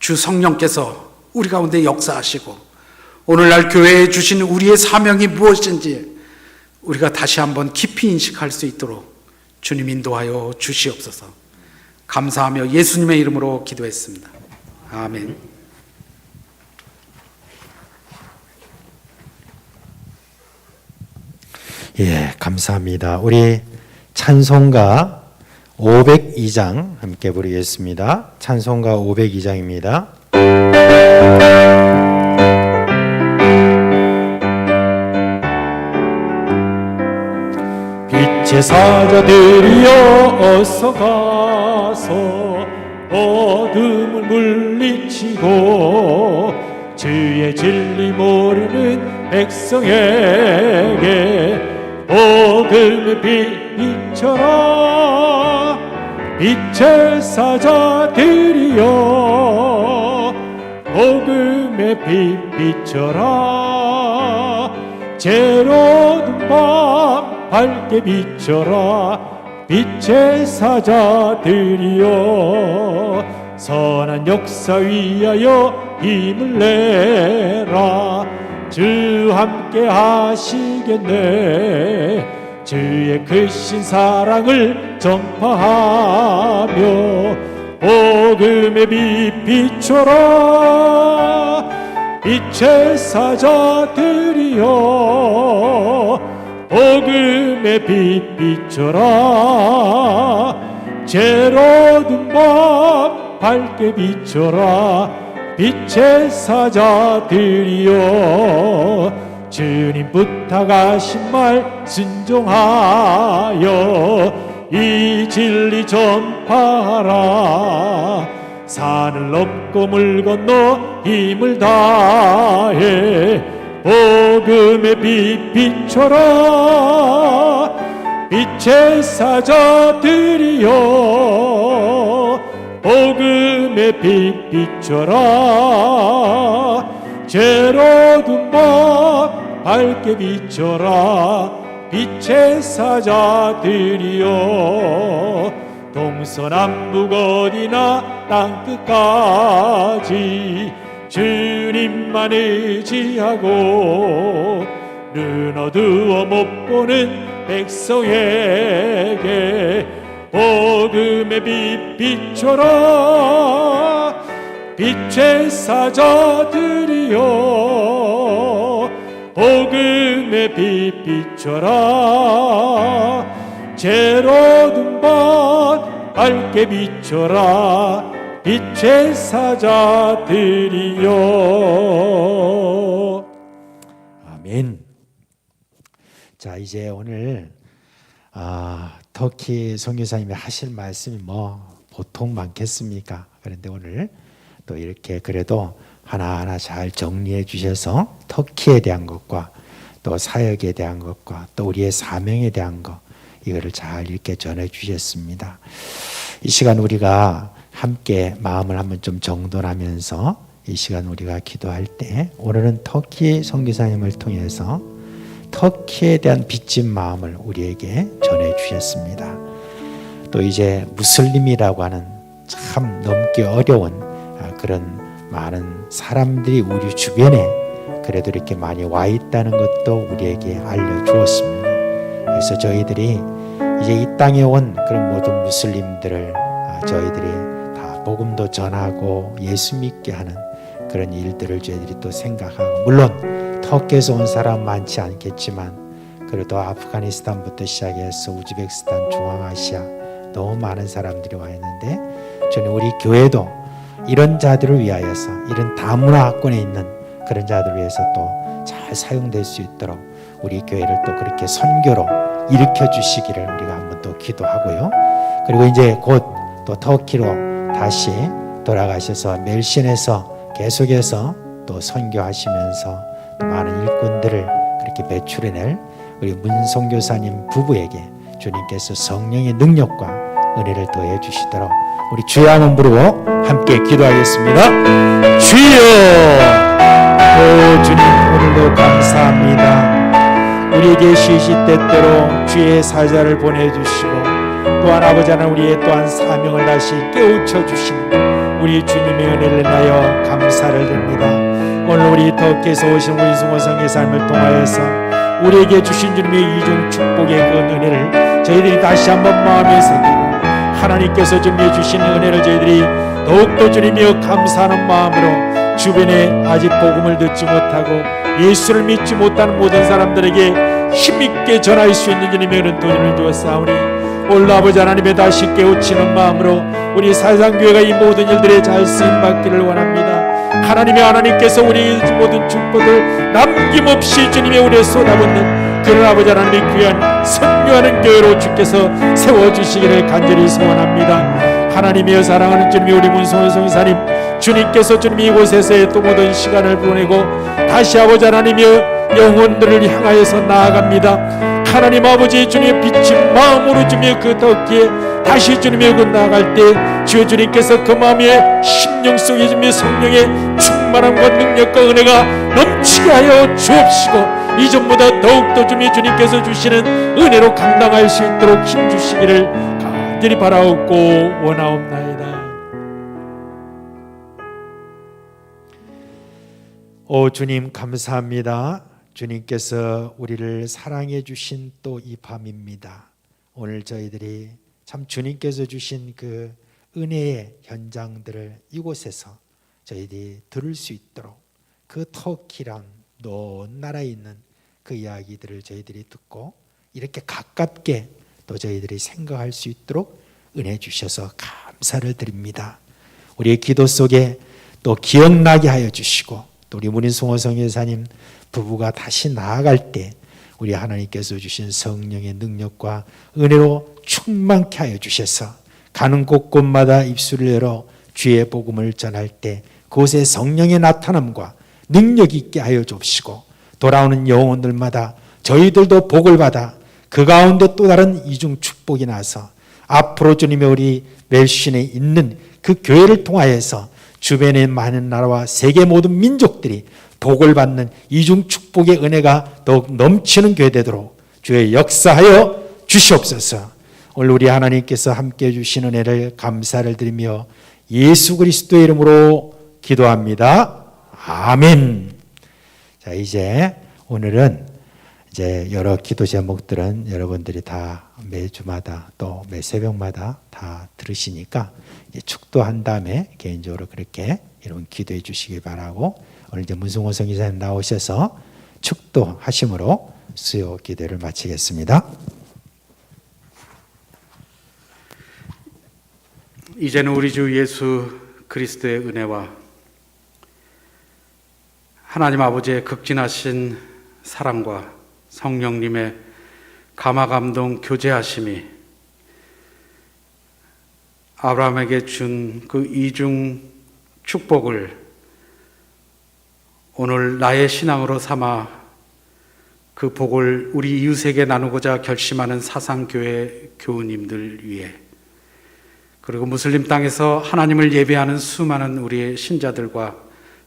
C: 주 성령께서 우리 가운데 역사하시고 오늘날 교회에 주신 우리의 사명이 무엇인지 우리가 다시 한번 깊이 인식할 수 있도록 주님 인도하여 주시옵소서. 감사하며 예수님의 이름으로 기도했습니다. 아멘.
B: 예, 감사합니다. 우리 찬송가 502장 함께 부르겠습니다. 찬송가 502장입니다. 빛의 사자들이여 어서 가서 어둠을 물리치고 주의 진리 모르는 백성에게 복음의 빛 비춰라. 빛의 사자들이여 복음의 빛 비춰라. 죄로운 밤 밝게 비춰라. 빛의 사자들이여 선한 역사 위하여 힘을 내라. 주 함께 하시겠네. 주의 크신 사랑을 전파하며 복음의 빛 비춰라. 빛의 사자들이여 복음의 빛 비춰라. 죄로운 밤 밝게 비춰라. 빛의 사자들이여 주님 부탁하신 말 순종하여 이 진리 전파하라. 산을 넘고 물 건너 힘을 다해 복음의 빛 비춰라.
D: 빛의 사자들이여 복음의 빛 비춰라 죄로 둔 밤 밝게 비춰라 빛의 사자들이여 동서남북 어디나 땅끝까지 주님만 의지하고 눈 어두워 못 보는 백성에게 복음의 빛 비춰라 빛의 사자들이여 복음의 빛 비춰라 죄로 둔 밤 밝게 비춰라 빛의 사자들이여.
B: 아멘. 자, 이제 오늘 터키 선교사님이 하실 말씀이 뭐 보통 많겠습니까? 그런데 오늘 또 이렇게 그래도 하나하나 잘 정리해 주셔서 터키에 대한 것과 또 사역에 대한 것과 또 우리의 사명에 대한 것 이거를 잘 이렇게 전해 주셨습니다. 이 시간 우리가 함께 마음을 한번 좀 정돈하면서 이 시간 우리가 기도할 때 오늘은 터키 선교사님을 통해서 터키에 대한 빚진 마음을 우리에게 전해 주셨습니다. 또 이제 무슬림이라고 하는 참 넘기 어려운 그런 많은 사람들이 우리 주변에 그래도 이렇게 많이 와 있다는 것도 우리에게 알려주었습니다. 그래서 저희들이 이제 이 땅에 온 그런 모든 무슬림들을 저희들이 다 복음도 전하고 예수 믿게 하는 그런 일들을 저희들이 또 생각하고 물론 터키에서 온 사람 많지 않겠지만 그래도 아프가니스탄부터 시작해서 우즈베키스탄, 중앙아시아 너무 많은 사람들이 와 있는데 저는 우리 교회도 이런 자들을 위하여서 이런 다문화권에 있는 그런 자들을 위해서 또 잘 사용될 수 있도록 우리 교회를 또 그렇게 선교로 일으켜 주시기를 우리가 한번 또 기도하고요. 그리고 이제 곧 또 터키로 다시 돌아가셔서 멜신에서 계속해서 또 선교하시면서 또 많은 일꾼들을 그렇게 배출해낼 우리 문선교사님 부부에게 주님께서 성령의 능력과 은혜를 더해 주시도록 우리 주의 한번 부르고 함께 기도하겠습니다. 주여, 오 주님 오늘도 감사합니다. 우리에게 시시때때로 주의 사자를 보내주시고 또한 아버지 하나님 우리의 또한 사명을 다시 깨우쳐 주시는 우리 주님의 은혜를 인하여 감사를 드립니다. 오늘 우리 터키에서 오신 우리 승호성의 삶을 통하여서 우리에게 주신 주님의 이중 축복의 그 은혜를 저희들이 다시 한번 마음에 새기고 하나님께서 준비해 주신 은혜를 저희들이 더욱더 주님이여 감사하는 마음으로 주변에 아직 복음을 듣지 못하고 예수를 믿지 못하는 모든 사람들에게 힘있게 전할 수 있는 주님의 은혜는 돈을 주었사오니 오늘 아버지 하나님의 다시 깨우치는 마음으로 우리 사상교회가 이 모든 일들에 잘 쓰임받기를 원합니다. 하나님께서 우리 모든 축복을 남김없이 주님의 우리에 쏟아붓는 그런 아버지 하나님의 귀한 선교하는 교회로 주께서 세워주시기를 간절히 소원합니다. 하나님의 사랑하는 주님이 우리 문성원 성사님 주님께서 주님 이곳에서의 또 모든 시간을 보내고 다시 아버지 하나님의 영혼들을 향하여서 나아갑니다. 하나님 아버지 주님의 비친 마음으로 주님의 그 터키에 다시 주님의 그 나아갈 때 주여 주님께서 그 마음의 심령 속에 주님의 성령의 충만함과 능력과 은혜가 넘치게 하여 주옵시고 이전보다 더욱더 주님께서 주시는 은혜로 감당할 수 있도록 힘주시기를 간절히 바라옵고 원하옵나이다. 오 주님 감사합니다. 주님께서 우리를 사랑해 주신 또 이 밤입니다. 오늘 저희들이 참 주님께서 주신 그 은혜의 현장들을 이곳에서 저희들이 들을 수 있도록 그 터키란 먼 나라에 있는 그 이야기들을 저희들이 듣고 이렇게 가깝게 또 저희들이 생각할 수 있도록 은혜 주셔서 감사를 드립니다. 우리의 기도 속에 또 기억나게 하여 주시고 또 우리 문인승호 성교사님 부부가 다시 나아갈 때 우리 하나님께서 주신 성령의 능력과 은혜로 충만케 하여 주셔서 가는 곳곳마다 입술을 열어 주의 복음을 전할 때 그곳에 성령의 나타남과 능력 있게 하여 주옵시고 돌아오는 영혼들마다 저희들도 복을 받아 그 가운데 또 다른 이중 축복이 나서 앞으로 주님의 우리 멜신에 있는 그 교회를 통하여서 주변의 많은 나라와 세계 모든 민족들이 복을 받는 이중 축복의 은혜가 더욱 넘치는 교회 되도록 주의 역사하여 주시옵소서. 오늘 우리 하나님께서 함께해 주신 은혜를 감사를 드리며 예수 그리스도의 이름으로 기도합니다. 아멘. 자, 이제 오늘은 이제 여러 기도 제목들은 여러분들이 다 매주마다 또 매 새벽마다 다 들으시니까 이제 축도한 다음에 개인적으로 그렇게 여러분 기도해 주시기 바라고, 오늘 이제 문승호 성기사님 나오셔서 축도하심으로 수요 기도를 마치겠습니다.
C: 이제는 우리 주 예수 그리스도의 은혜와 하나님 아버지의 극진하신 사랑과 성령님의 감화감동 교제하심이 아브라함에게 준 그 이중 축복을 오늘 나의 신앙으로 삼아 그 복을 우리 이웃에게 나누고자 결심하는 사상교회 교우님들 위해, 그리고 무슬림 땅에서 하나님을 예배하는 수많은 우리의 신자들과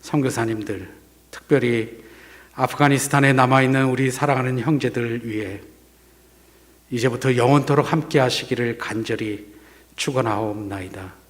C: 선교사님들, 특별히 아프가니스탄에 남아있는 우리 사랑하는 형제들 위해 이제부터 영원토록 함께 하시기를 간절히 축원하옵나이다.